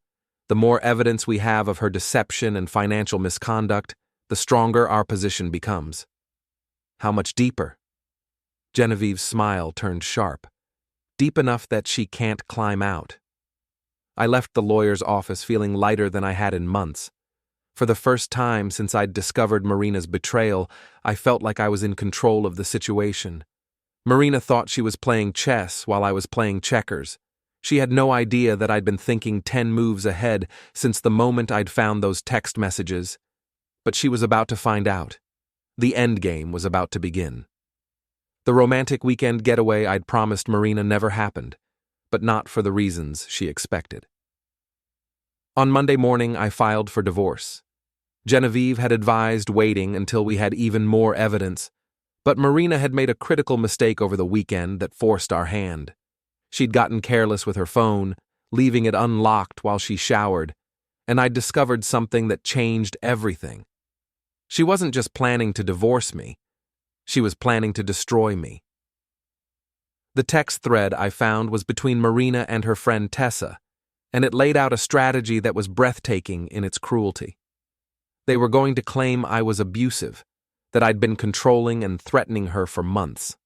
The more evidence we have of her deception and financial misconduct, the stronger our position becomes. How much deeper? Genevieve's smile turned sharp. Deep enough that she can't climb out. I left the lawyer's office feeling lighter than I had in months. For the first time since I'd discovered Marina's betrayal, I felt like I was in control of the situation. Marina thought she was playing chess while I was playing checkers. She had no idea that I'd been thinking 10 moves ahead since the moment I'd found those text messages. But she was about to find out. The endgame was about to begin. The romantic weekend getaway I'd promised Marina never happened, but not for the reasons she expected. On Monday morning, I filed for divorce. Genevieve had advised waiting until we had even more evidence, but Marina had made a critical mistake over the weekend that forced our hand. She'd gotten careless with her phone, leaving it unlocked while she showered, and I'd discovered something that changed everything. She wasn't just planning to divorce me. She was planning to destroy me. The text thread I found was between Marina and her friend Tessa, and it laid out a strategy that was breathtaking in its cruelty. They were going to claim I was abusive, that I'd been controlling and threatening her for months.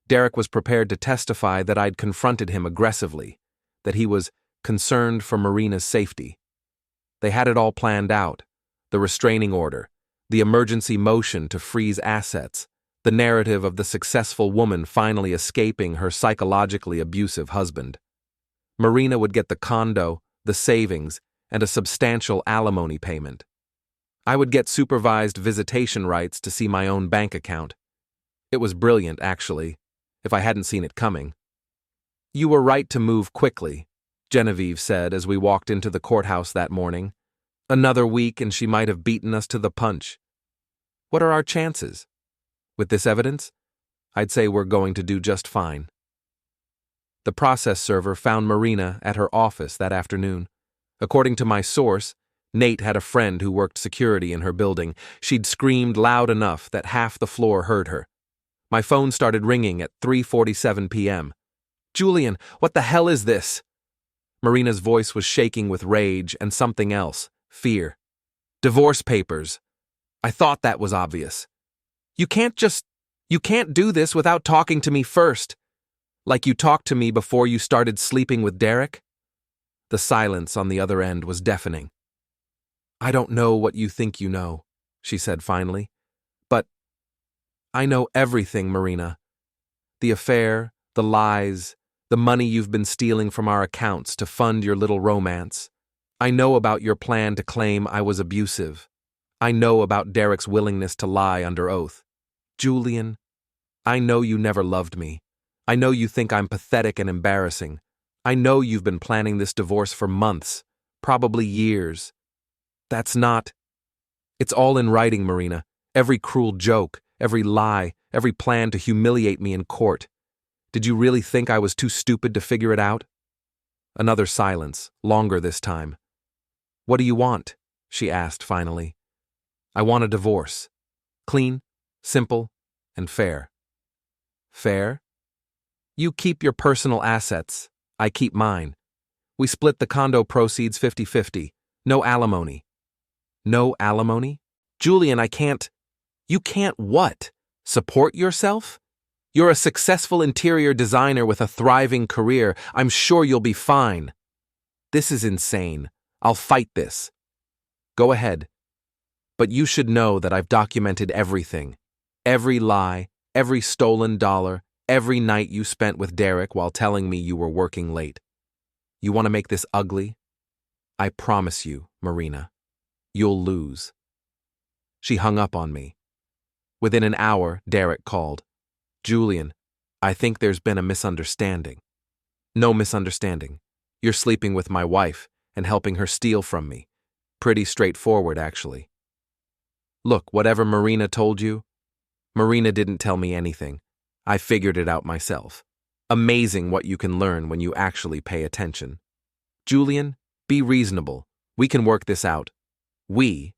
Derek was prepared to testify that I'd confronted him aggressively, that he was concerned for Marina's safety. They had it all planned out, the restraining order, the emergency motion to freeze assets, the narrative of the successful woman finally escaping her psychologically abusive husband. Marina would get the condo, the savings, and a substantial alimony payment. I would get supervised visitation rights to see my own bank account. It was brilliant, actually, if I hadn't seen it coming. You were right to move quickly, Genevieve said as we walked into the courthouse that morning. Another week and she might have beaten us to the punch. What are our chances? With this evidence, I'd say we're going to do just fine. The process server found Marina at her office that afternoon. According to my source, Nate had a friend who worked security in her building. She'd screamed loud enough that half the floor heard her. My phone started ringing at 3:47 p.m. Julian, what the hell is this? Marina's voice was shaking with rage and something else, fear. Divorce papers. I thought that was obvious. You can't do this without talking to me first. Like you talked to me before you started sleeping with Derek? The silence on the other end was deafening. I don't know what you think you know, she said finally. But I know everything, Marina. The affair, the lies, the money you've been stealing from our accounts to fund your little romance. I know about your plan to claim I was abusive. I know about Derek's willingness to lie under oath. Julian, I know you never loved me. I know you think I'm pathetic and embarrassing. I know you've been planning this divorce for months, probably years. It's all in writing, Marina. Every cruel joke, every lie, every plan to humiliate me in court. Did you really think I was too stupid to figure it out? Another silence, longer this time. What do you want? She asked finally. I want a divorce. Clean, simple, and fair. Fair? You keep your personal assets. I keep mine. We split the condo proceeds 50-50. No alimony. No alimony? Julian, I can't. You can't what? Support yourself? You're a successful interior designer with a thriving career. I'm sure you'll be fine. This is insane. I'll fight this. Go ahead. But you should know that I've documented everything. Every lie, every stolen dollar, every night you spent with Derek while telling me you were working late. You want to make this ugly? I promise you, Marina, you'll lose. She hung up on me. Within an hour, Derek called. Julian, I think there's been a misunderstanding. No misunderstanding. You're sleeping with my wife and helping her steal from me. Pretty straightforward, actually. Look, whatever Marina told you, Marina didn't tell me anything. I figured it out myself. Amazing what you can learn when you actually pay attention. Julian, be reasonable. We can work this out. We?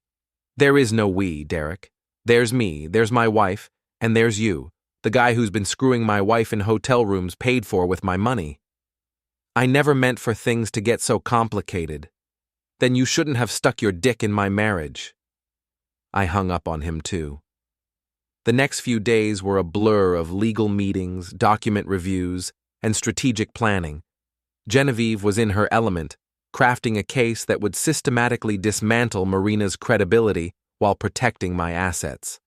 There is no we, Derek. There's me, there's my wife, and there's you, the guy who's been screwing my wife in hotel rooms paid for with my money. I never meant for things to get so complicated. Then you shouldn't have stuck your dick in my marriage. I hung up on him too. The next few days were a blur of legal meetings, document reviews, and strategic planning. Genevieve was in her element, crafting a case that would systematically dismantle Marina's credibility while protecting my assets.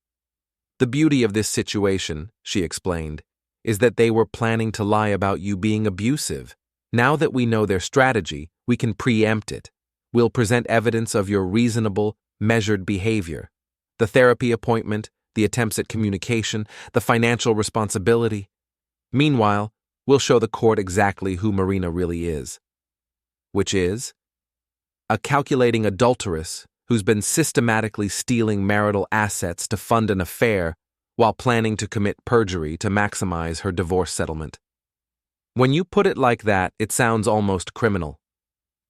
The beauty of this situation, she explained, is that they were planning to lie about you being abusive. Now that we know their strategy, we can preempt it. We'll present evidence of your reasonable, measured behavior. The therapy appointment, the attempts at communication, the financial responsibility. Meanwhile, we'll show the court exactly who Marina really is. Which is? A calculating adulteress who's been systematically stealing marital assets to fund an affair while planning to commit perjury to maximize her divorce settlement. When you put it like that, it sounds almost criminal.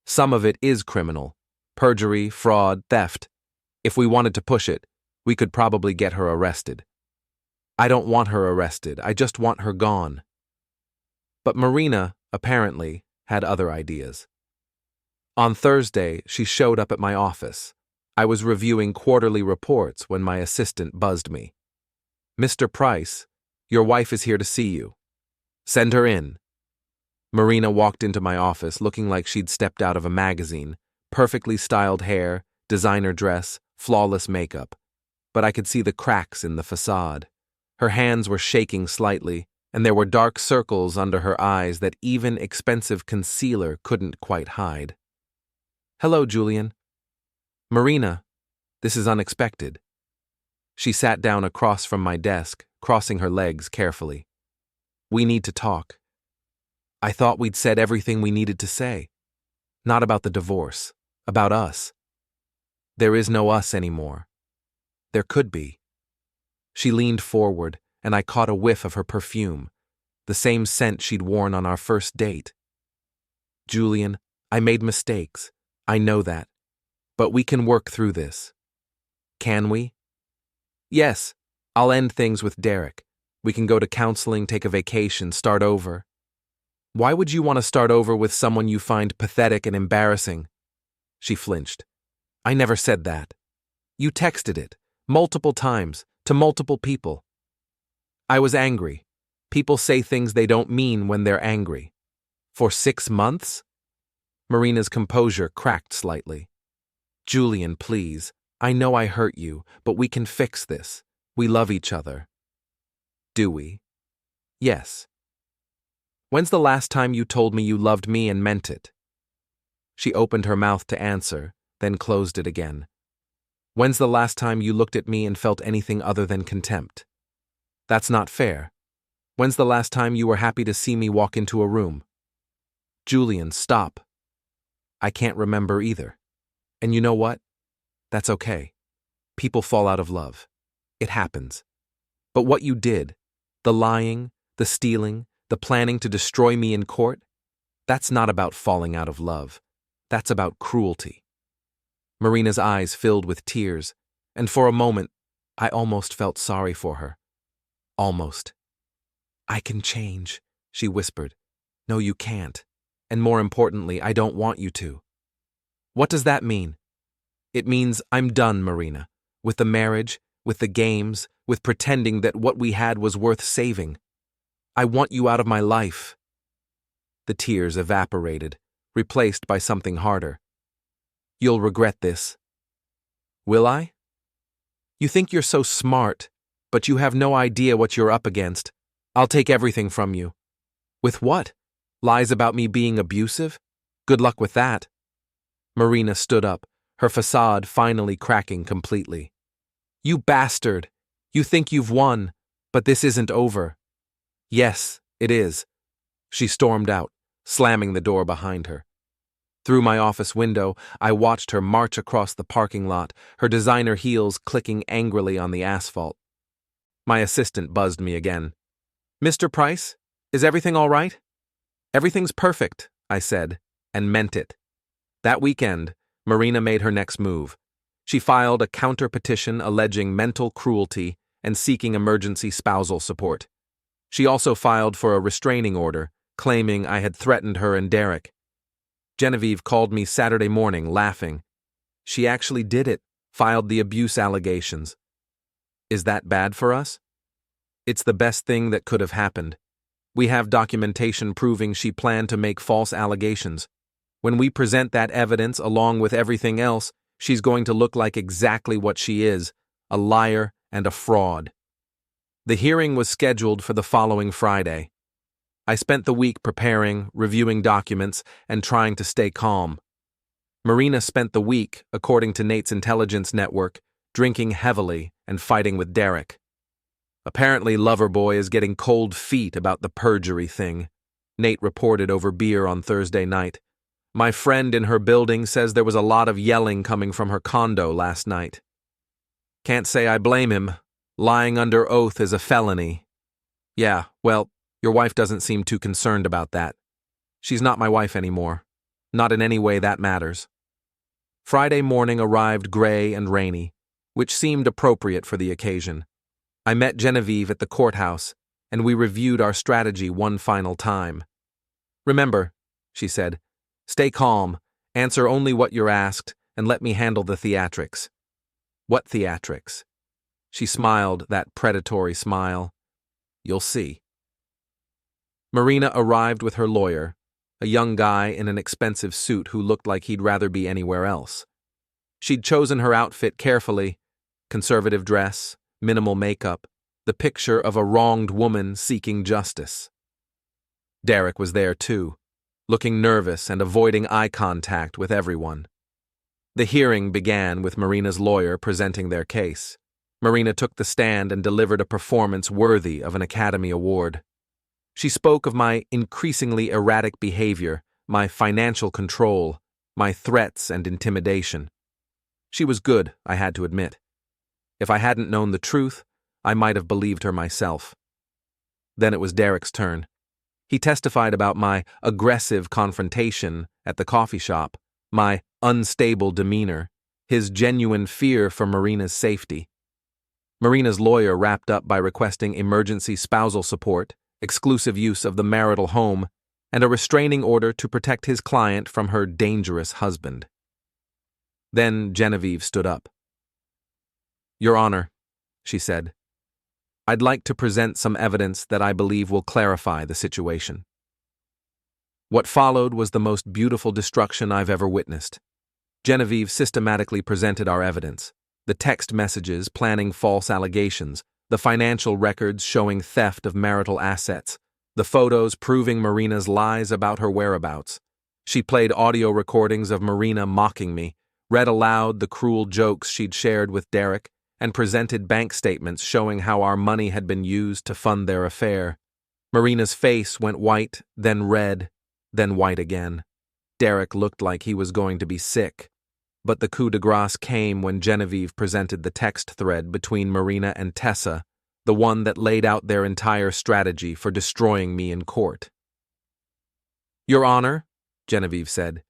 Some of it is criminal. Perjury, fraud, theft. If we wanted to push it, we could probably get her arrested. I don't want her arrested, I just want her gone. But Marina, apparently, had other ideas. On Thursday, she showed up at my office. I was reviewing quarterly reports when my assistant buzzed me. "Mr. Price, your wife is here to see you. Send her in." Marina walked into my office looking like she'd stepped out of a magazine, perfectly styled hair, designer dress, flawless makeup. But I could see the cracks in the facade. Her hands were shaking slightly, and there were dark circles under her eyes that even expensive concealer couldn't quite hide. "Hello, Julian." "Marina, this is unexpected." She sat down across from my desk, crossing her legs carefully. "We need to talk. I thought we'd said everything we needed to say. Not about the divorce, about us. There is no us anymore. There could be." She leaned forward, and I caught a whiff of her perfume, the same scent she'd worn on our first date. "Julian, I made mistakes. I know that. But we can work through this." "Can we?" "Yes. I'll end things with Derek. We can go to counseling, take a vacation, start over." "Why would you want to start over with someone you find pathetic and embarrassing?" She flinched. "I never said that. You texted it, multiple times, to multiple people." "I was angry. People say things they don't mean when they're angry." "For 6 months?" Marina's composure cracked slightly. "Julian, please. I know I hurt you, but we can fix this. We love each other." "Do we?" "Yes." "When's the last time you told me you loved me and meant it?" She opened her mouth to answer, then closed it again. "When's the last time you looked at me and felt anything other than contempt?" "That's not fair. When's the last time you were happy to see me walk into a room?" "Julian, stop." "I can't remember either. And you know what? That's okay. People fall out of love. It happens. But what you did, the lying, the stealing, the planning to destroy me in court, that's not about falling out of love. That's about cruelty." Marina's eyes filled with tears, and for a moment, I almost felt sorry for her. Almost. "I can change," she whispered. "No, you can't. And more importantly, I don't want you to." "What does that mean?" "It means I'm done, Marina. With the marriage, with the games, with pretending that what we had was worth saving. I want you out of my life." The tears evaporated, replaced by something harder. "You'll regret this." "Will I?" "You think you're so smart, but you have no idea what you're up against. I'll take everything from you." "With what? Lies about me being abusive? Good luck with that." Marina stood up, her facade finally cracking completely. "You bastard! You think you've won, but this isn't over." "Yes, it is." She stormed out, slamming the door behind her. Through my office window, I watched her march across the parking lot, her designer heels clicking angrily on the asphalt. My assistant buzzed me again. "Mr. Price, is everything all right?" "Everything's perfect," I said, and meant it. That weekend, Marina made her next move. She filed a counter-petition alleging mental cruelty and seeking emergency spousal support. She also filed for a restraining order, claiming I had threatened her and Derek. Genevieve called me Saturday morning, laughing. She actually did it, filed the abuse allegations. Is that bad for us? It's the best thing that could have happened. We have documentation proving she planned to make false allegations. When we present that evidence along with everything else, she's going to look like exactly what she is, a liar and a fraud. The hearing was scheduled for the following Friday. I spent the week preparing, reviewing documents, and trying to stay calm. Marina spent the week, according to Nate's intelligence network, drinking heavily and fighting with Derek. Apparently, Loverboy is getting cold feet about the perjury thing, Nate reported over beer on Thursday night. My friend in her building says there was a lot of yelling coming from her condo last night. Can't say I blame him. Lying under oath is a felony. Yeah, well, your wife doesn't seem too concerned about that. She's not my wife anymore. Not in any way that matters. Friday morning arrived gray and rainy, which seemed appropriate for the occasion. I met Genevieve at the courthouse, and we reviewed our strategy one final time. "Remember," she said, "stay calm, answer only what you're asked, and let me handle the theatrics." "What theatrics?" She smiled, that predatory smile. "You'll see." Marina arrived with her lawyer, a young guy in an expensive suit who looked like he'd rather be anywhere else. She'd chosen her outfit carefully: conservative dress, minimal makeup, the picture of a wronged woman seeking justice. Derek was there too, looking nervous and avoiding eye contact with everyone. The hearing began with Marina's lawyer presenting their case. Marina took the stand and delivered a performance worthy of an Academy Award. She spoke of my increasingly erratic behavior, my financial control, my threats and intimidation. She was good, I had to admit. If I hadn't known the truth, I might have believed her myself. Then it was Derek's turn. He testified about my aggressive confrontation at the coffee shop, my unstable demeanor, his genuine fear for Marina's safety. Marina's lawyer wrapped up by requesting emergency spousal support, exclusive use of the marital home, and a restraining order to protect his client from her dangerous husband. Then Genevieve stood up. "Your Honor," she said, "I'd like to present some evidence that I believe will clarify the situation." What followed was the most beautiful destruction I've ever witnessed. Genevieve systematically presented our evidence: the text messages planning false allegations, the financial records showing theft of marital assets, the photos proving Marina's lies about her whereabouts. She played audio recordings of Marina mocking me, read aloud the cruel jokes she'd shared with Derek, and presented bank statements showing how our money had been used to fund their affair. Marina's face went white, then red, then white again. Derek looked like he was going to be sick. But the coup de grace came when Genevieve presented the text thread between Marina and Tessa, the one that laid out their entire strategy for destroying me in court. "Your Honor," Genevieve said,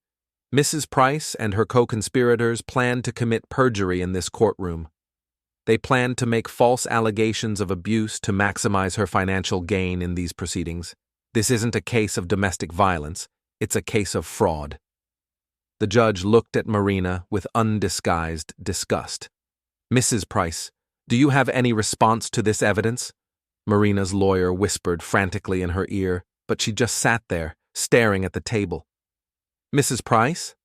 "Mrs. Price and her co-conspirators planned to commit perjury in this courtroom. They planned to make false allegations of abuse to maximize her financial gain in these proceedings. This isn't a case of domestic violence, it's a case of fraud." The judge looked at Marina with undisguised disgust. "Mrs. Price, do you have any response to this evidence?" Marina's lawyer whispered frantically in her ear, but she just sat there, staring at the table. "Mrs. Price?"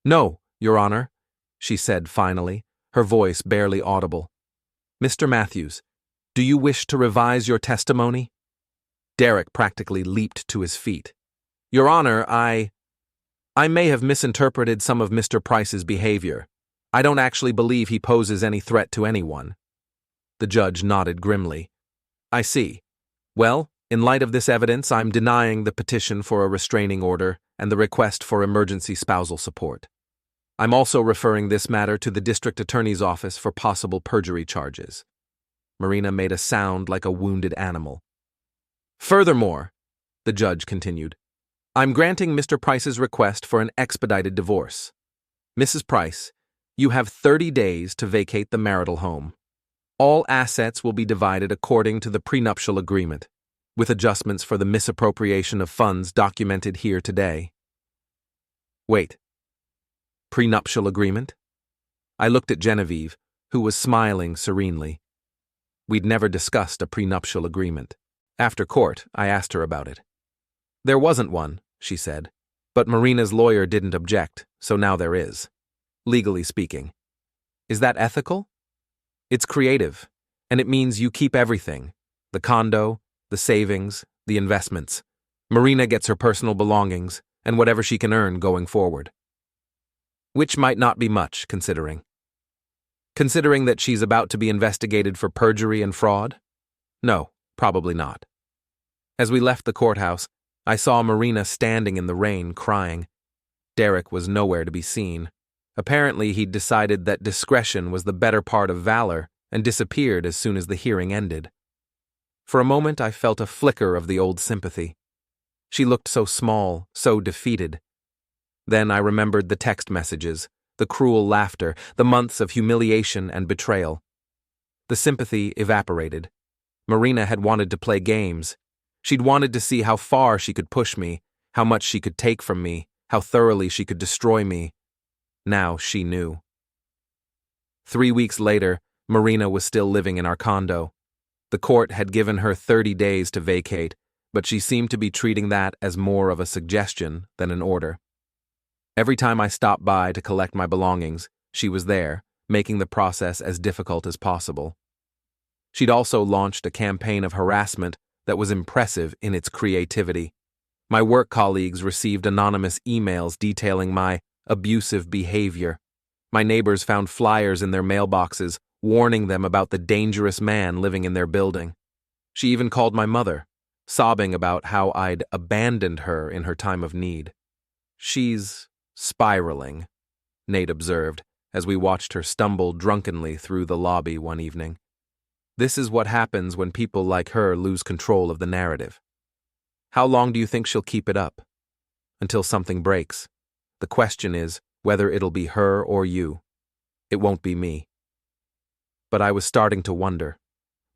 "No, Your Honor," she said finally, her voice barely audible. "Mr. Matthews, do you wish to revise your testimony?" Derek practically leaped to his feet. "Your Honor, I may have misinterpreted some of Mr. Price's behavior. I don't actually believe he poses any threat to anyone." The judge nodded grimly. "I see. Well, In light of this evidence, I'm denying the petition for a restraining order and the request for emergency spousal support. I'm also referring this matter to the district attorney's office for possible perjury charges. Marina made a sound like a wounded animal. Furthermore, the judge continued, I'm granting Mr. Price's request for an expedited divorce. Mrs. Price, you have 30 days to vacate the marital home. All assets will be divided according to the prenuptial agreement, with adjustments for the misappropriation of funds documented here today. Wait. Prenuptial agreement? I looked at Genevieve, who was smiling serenely. We'd never discussed a prenuptial agreement. After court, I asked her about it. There wasn't one, she said, but Marina's lawyer didn't object, so now there is. Legally speaking. Is that ethical? It's creative, and it means you keep everything. The condo, the savings, the investments. Marina gets her personal belongings, and whatever she can earn going forward. Which might not be much, considering. Considering that she's about to be investigated for perjury and fraud? No, probably not. As we left the courthouse, I saw Marina standing in the rain, crying. Derek was nowhere to be seen. Apparently, he'd decided that discretion was the better part of valor and disappeared as soon as the hearing ended. For a moment, I felt a flicker of the old sympathy. She looked so small, so defeated. Then I remembered the text messages, the cruel laughter, the months of humiliation and betrayal. The sympathy evaporated. Marina had wanted to play games. She'd wanted to see how far she could push me, how much she could take from me, how thoroughly she could destroy me. Now she knew. 3 weeks later, Marina was still living in our condo. The court had given her 30 days to vacate, but she seemed to be treating that as more of a suggestion than an order. Every time I stopped by to collect my belongings, she was there, making the process as difficult as possible. She'd also launched a campaign of harassment that was impressive in its creativity. My work colleagues received anonymous emails detailing my abusive behavior. My neighbors found flyers in their mailboxes warning them about the dangerous man living in their building. She even called my mother, sobbing about how I'd abandoned her in her time of need. She's spiraling, Nate observed as we watched her stumble drunkenly through the lobby one evening. This is what happens when people like her lose control of the narrative. How long do you think she'll keep it up? Until something breaks. The question is whether it'll be her or you. It won't be me. But I was starting to wonder.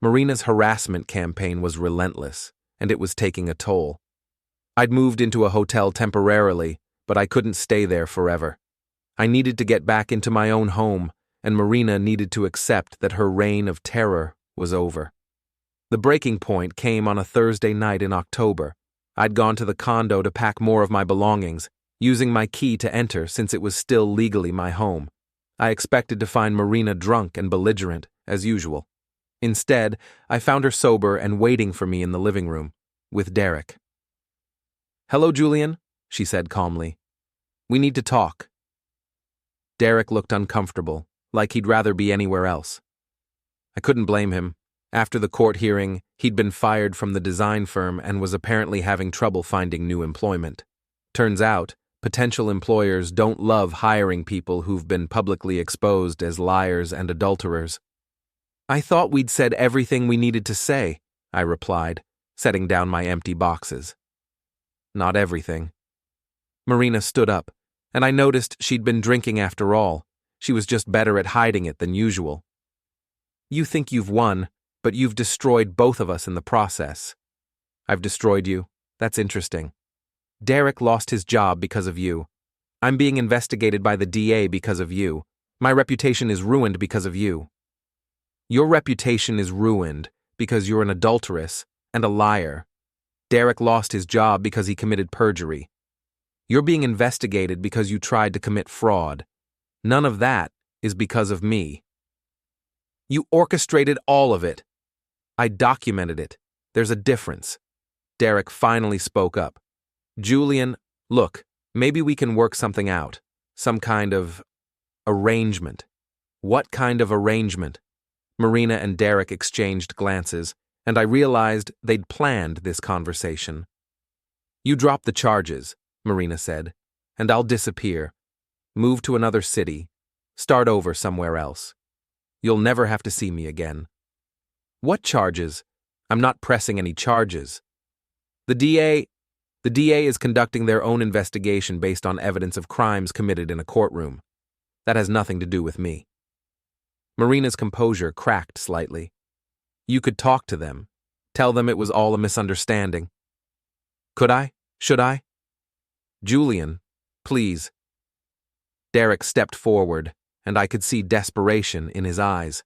Marina's harassment campaign was relentless, and it was taking a toll. I'd moved into a hotel temporarily, but I couldn't stay there forever. I needed to get back into my own home, and Marina needed to accept that her reign of terror was over. The breaking point came on a Thursday night in October. I'd gone to the condo to pack more of my belongings, using my key to enter since it was still legally my home. I expected to find Marina drunk and belligerent, as usual. Instead, I found her sober and waiting for me in the living room, with Derek. "Hello, Julian," she said calmly. "We need to talk." Derek looked uncomfortable, like he'd rather be anywhere else. I couldn't blame him. After the court hearing, he'd been fired from the design firm and was apparently having trouble finding new employment. Turns out, potential employers don't love hiring people who've been publicly exposed as liars and adulterers. "I thought we'd said everything we needed to say," I replied, setting down my empty boxes. "Not everything." Marina stood up, and I noticed she'd been drinking after all. She was just better at hiding it than usual. "You think you've won, but you've destroyed both of us in the process." "I've destroyed you? That's interesting." "Derek lost his job because of you. I'm being investigated by the DA because of you. My reputation is ruined because of you." "Your reputation is ruined because you're an adulteress and a liar. Derek lost his job because he committed perjury. You're being investigated because you tried to commit fraud. None of that is because of me." "You orchestrated all of it." "I documented it. There's a difference." Derek finally spoke up. "Julian, look, maybe we can work something out. Some kind of arrangement." "What kind of arrangement?" Marina and Derek exchanged glances, and I realized they'd planned this conversation. "You drop the charges," Marina said, "and I'll disappear. Move to another city. Start over somewhere else. You'll never have to see me again." "What charges? I'm not pressing any charges." The DA is conducting their own investigation based on evidence of crimes committed in a courtroom. That has nothing to do with me." Marina's composure cracked slightly. "You could talk to them. Tell them it was all a misunderstanding." "Could I? Should I?" "Julian, please." Derek stepped forward, and I could see desperation in his eyes.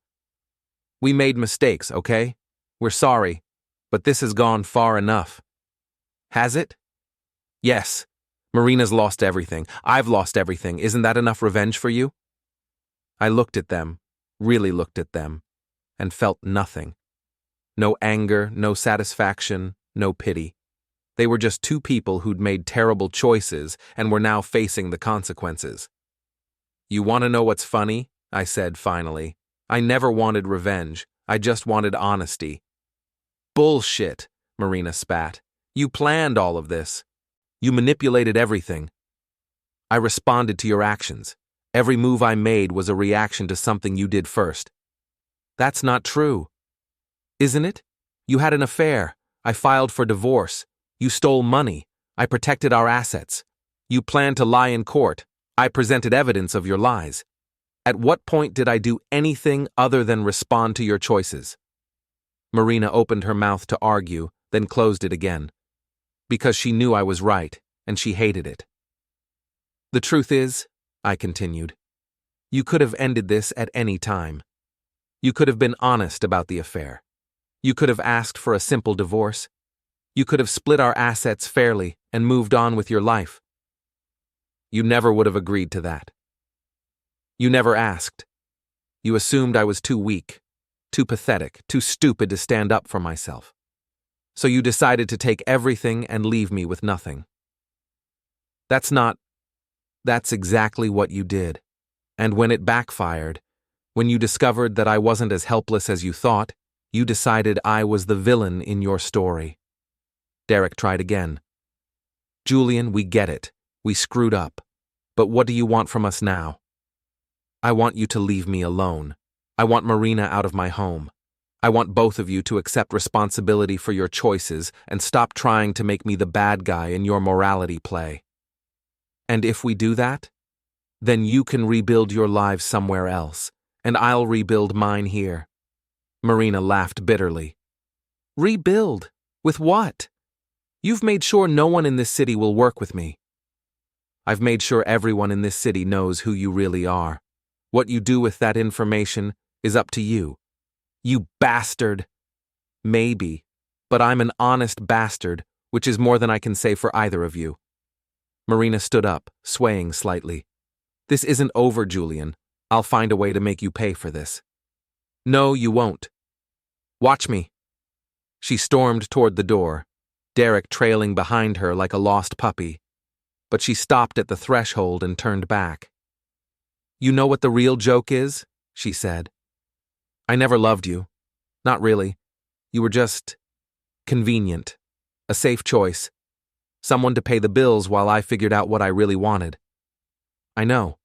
"We made mistakes, okay? We're sorry, but this has gone far enough." "Has it?" "Yes. Marina's lost everything. I've lost everything. Isn't that enough revenge for you?" I looked at them, really looked at them, and felt nothing. No anger, no satisfaction, no pity. They were just two people who'd made terrible choices and were now facing the consequences. "You want to know what's funny?" I said finally. "I never wanted revenge. I just wanted honesty." "Bullshit," Marina spat. "You planned all of this. You manipulated everything." "I responded to your actions. Every move I made was a reaction to something you did first." "That's not true." "Isn't it? You had an affair. I filed for divorce. You stole money. I protected our assets. You planned to lie in court. I presented evidence of your lies. At what point did I do anything other than respond to your choices?" Marina opened her mouth to argue, then closed it again. Because she knew I was right, and she hated it. "The truth is," I continued, "you could have ended this at any time. You could have been honest about the affair. You could have asked for a simple divorce. You could have split our assets fairly and moved on with your life. You never would have agreed to that. You never asked. You assumed I was too weak, too pathetic, too stupid to stand up for myself. So you decided to take everything and leave me with nothing. That's exactly what you did. And when it backfired, when you discovered that I wasn't as helpless as you thought, you decided I was the villain in your story." Derek tried again. "Julian, we get it. We screwed up. But what do you want from us now?" "I want you to leave me alone. I want Marina out of my home. I want both of you to accept responsibility for your choices and stop trying to make me the bad guy in your morality play. And if we do that, then you can rebuild your lives somewhere else, and I'll rebuild mine here." Marina laughed bitterly. "Rebuild? With what? You've made sure no one in this city will work with me." "I've made sure everyone in this city knows who you really are. What you do with that information is up to you." "You bastard!" "Maybe, but I'm an honest bastard, which is more than I can say for either of you." Marina stood up, swaying slightly. "This isn't over, Julian. I'll find a way to make you pay for this." "No, you won't. Watch me." She stormed toward the door, Derek trailing behind her like a lost puppy. But she stopped at the threshold and turned back. "You know what the real joke is?" she said. "I never loved you. Not really. You were just convenient. A safe choice. Someone to pay the bills while I figured out what I really wanted." "I know."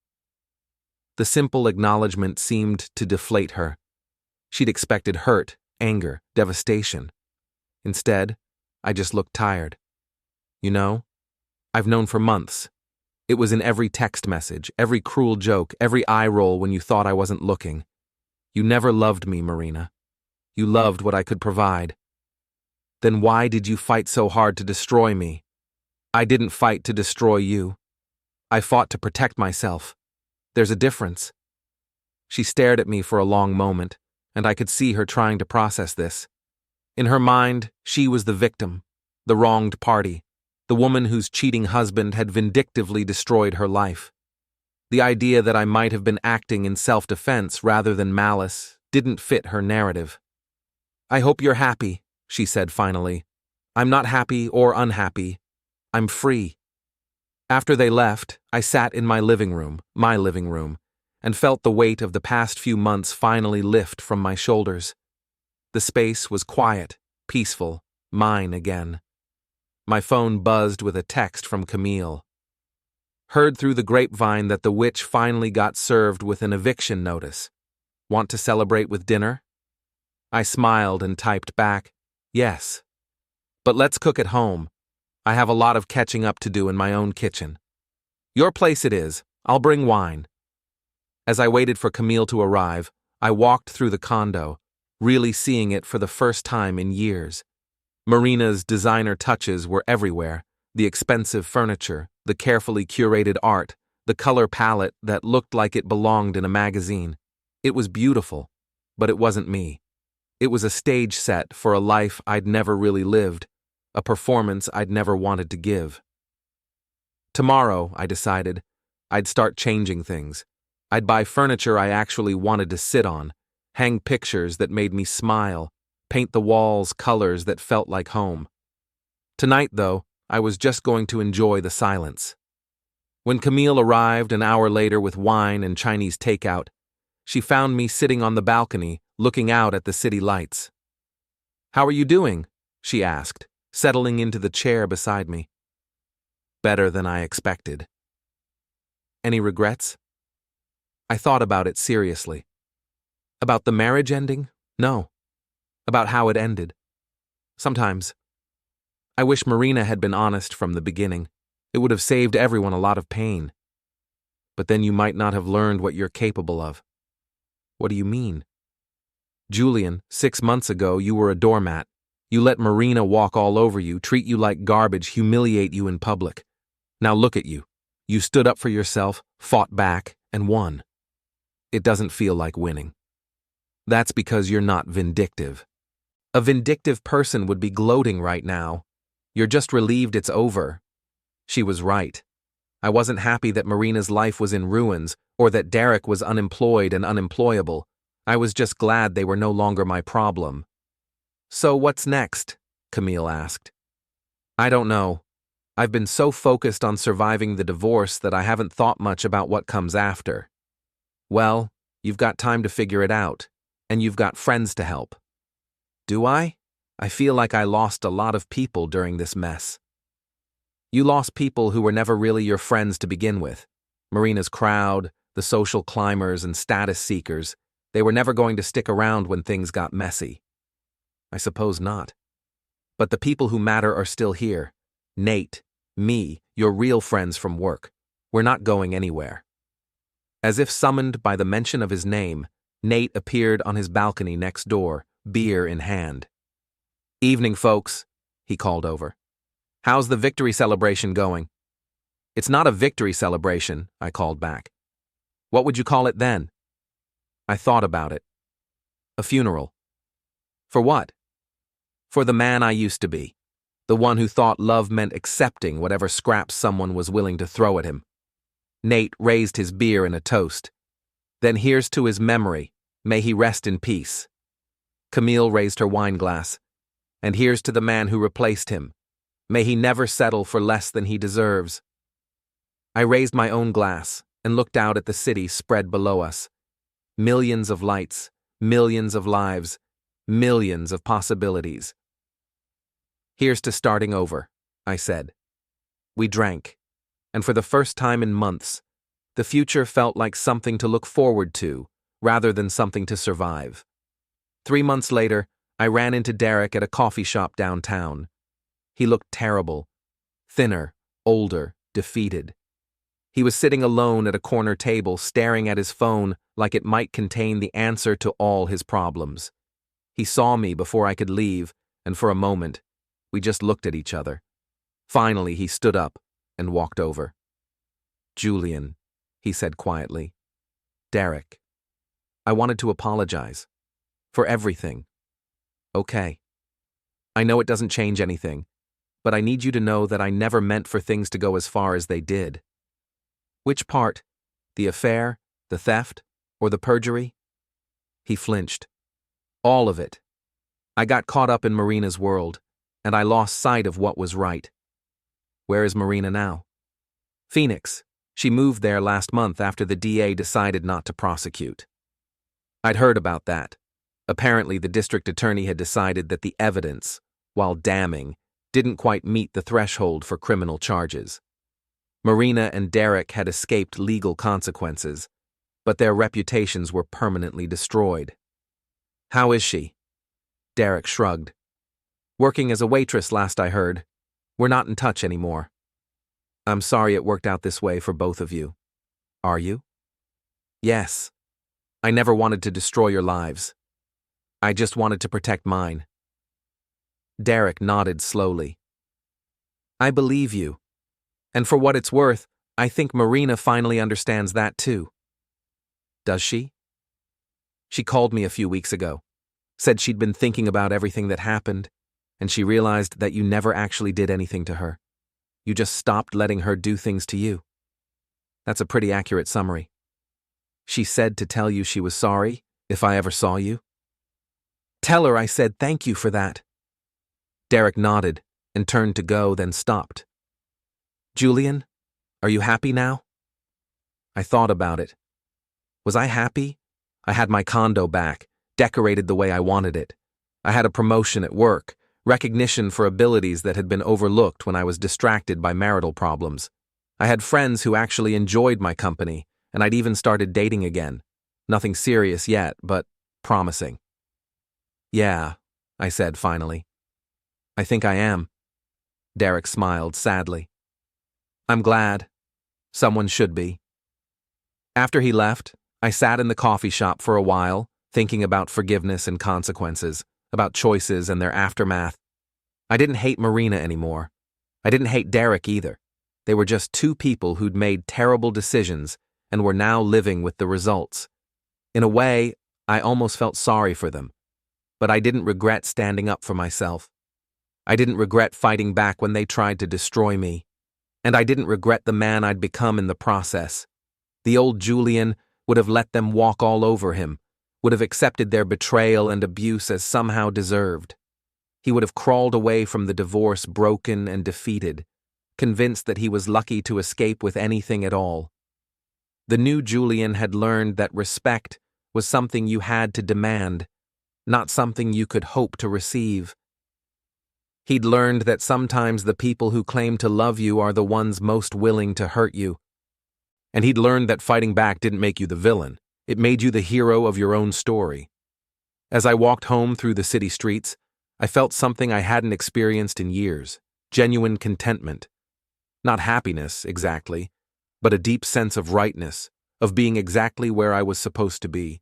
The simple acknowledgement seemed to deflate her. She'd expected hurt, anger, devastation. Instead, I just looked tired. "You know, I've known for months. It was in every text message, every cruel joke, every eye roll when you thought I wasn't looking. You never loved me, Marina. You loved what I could provide. Then why did you fight so hard to destroy me?" "I didn't fight to destroy you. I fought to protect myself. There's a difference." She stared at me for a long moment, and I could see her trying to process this. In her mind, she was the victim, the wronged party, the woman whose cheating husband had vindictively destroyed her life. The idea that I might have been acting in self-defense rather than malice didn't fit her narrative. "I hope you're happy," she said finally. "I'm not happy or unhappy. I'm free." After they left, I sat in my living room, and felt the weight of the past few months finally lift from my shoulders. The space was quiet, peaceful, mine again. My phone buzzed with a text from Camille. Heard through the grapevine that the witch finally got served with an eviction notice. Want to celebrate with dinner? I smiled and typed back, yes. But let's cook at home. I have a lot of catching up to do in my own kitchen. Your place it is. I'll bring wine. As I waited for Camille to arrive, I walked through the condo, really seeing it for the first time in years. Marina's designer touches were everywhere, the expensive furniture, the carefully curated art, the color palette that looked like it belonged in a magazine. It was beautiful, but it wasn't me. It was a stage set for a life I'd never really lived, a performance I'd never wanted to give. Tomorrow, I decided, I'd start changing things. I'd buy furniture I actually wanted to sit on, hang pictures that made me smile, paint the walls colors that felt like home. Tonight, though, I was just going to enjoy the silence. When Camille arrived an hour later with wine and Chinese takeout, she found me sitting on the balcony, looking out at the city lights. "How are you doing?" she asked, settling into the chair beside me. "Better than I expected." "Any regrets?" I thought about it seriously. About the marriage ending? No. About how it ended. Sometimes. I wish Marina had been honest from the beginning. It would have saved everyone a lot of pain. But then you might not have learned what you're capable of. What do you mean? Julian, 6 months ago, you were a doormat. You let Marina walk all over you, treat you like garbage, humiliate you in public. Now look at you. You stood up for yourself, fought back, and won. It doesn't feel like winning. That's because you're not vindictive. A vindictive person would be gloating right now. You're just relieved it's over. She was right. I wasn't happy that Marina's life was in ruins or that Derek was unemployed and unemployable. I was just glad they were no longer my problem. "So what's next?" Camille asked. "I don't know. I've been so focused on surviving the divorce that I haven't thought much about what comes after." "Well, you've got time to figure it out, and you've got friends to help." "Do I? I feel like I lost a lot of people during this mess." "You lost people who were never really your friends to begin with. Marina's crowd, the social climbers and status seekers, they were never going to stick around when things got messy." "I suppose not. But the people who matter are still here. Nate, me, your real friends from work. We're not going anywhere." As if summoned by the mention of his name, Nate appeared on his balcony next door, beer in hand. "Evening, folks," he called over. "How's the victory celebration going?" "It's not a victory celebration," I called back. "What would you call it then?" I thought about it. "A funeral." "For what?" "For the man I used to be. The one who thought love meant accepting whatever scraps someone was willing to throw at him." Nate raised his beer in a toast. "Then here's to his memory. May he rest in peace." Camille raised her wine glass. "And here's to the man who replaced him. May he never settle for less than he deserves." I raised my own glass and looked out at the city spread below us. Millions of lights, millions of lives, millions of possibilities. "Here's to starting over," I said. We drank, and for the first time in months, the future felt like something to look forward to rather than something to survive. 3 months later, I ran into Derek at a coffee shop downtown. He looked terrible, thinner, older, defeated. He was sitting alone at a corner table, staring at his phone like it might contain the answer to all his problems. He saw me before I could leave, and for a moment, we just looked at each other. Finally, he stood up and walked over. "Julian," he said quietly. "Derek. I wanted to apologize. For everything." "Okay. I know it doesn't change anything, but I need you to know that I never meant for things to go as far as they did." "Which part? The affair, the theft, or the perjury?" He flinched. "All of it. I got caught up in Marina's world, and I lost sight of what was right." "Where is Marina now?" "Phoenix. She moved there last month after the DA decided not to prosecute." I'd heard about that. Apparently, the district attorney had decided that the evidence, while damning, didn't quite meet the threshold for criminal charges. Marina and Derek had escaped legal consequences, but their reputations were permanently destroyed. "How is she?" Derek shrugged. "Working as a waitress, last I heard. We're not in touch anymore." "I'm sorry it worked out this way for both of you." "Are you?" "Yes. I never wanted to destroy your lives. I just wanted to protect mine." Derek nodded slowly. "I believe you. And for what it's worth, I think Marina finally understands that too." "Does she?" "She called me a few weeks ago. Said she'd been thinking about everything that happened, and she realized that you never actually did anything to her. You just stopped letting her do things to you." "That's a pretty accurate summary." "She said to tell you she was sorry if I ever saw you." "Tell her I said thank you for that." Derek nodded and turned to go, then stopped. "Julian, are you happy now?" I thought about it. Was I happy? I had my condo back, decorated the way I wanted it. I had a promotion at work, recognition for abilities that had been overlooked when I was distracted by marital problems. I had friends who actually enjoyed my company, and I'd even started dating again. Nothing serious yet, but promising. "Yeah," I said finally. "I think I am." Derek smiled sadly. "I'm glad. Someone should be." After he left, I sat in the coffee shop for a while, thinking about forgiveness and consequences, about choices and their aftermath. I didn't hate Marina anymore. I didn't hate Derek either. They were just two people who'd made terrible decisions and were now living with the results. In a way, I almost felt sorry for them. But I didn't regret standing up for myself. I didn't regret fighting back when they tried to destroy me. And I didn't regret the man I'd become in the process. The old Julian would have let them walk all over him, would have accepted their betrayal and abuse as somehow deserved. He would have crawled away from the divorce broken and defeated, convinced that he was lucky to escape with anything at all. The new Julian had learned that respect was something you had to demand, not something you could hope to receive. He'd learned that sometimes the people who claim to love you are the ones most willing to hurt you. And he'd learned that fighting back didn't make you the villain. It made you the hero of your own story. As I walked home through the city streets, I felt something I hadn't experienced in years, genuine contentment. Not happiness, exactly, but a deep sense of rightness, of being exactly where I was supposed to be.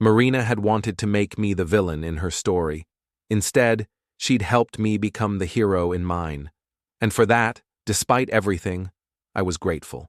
Marina had wanted to make me the villain in her story. Instead, she'd helped me become the hero in mine. And for that, despite everything, I was grateful.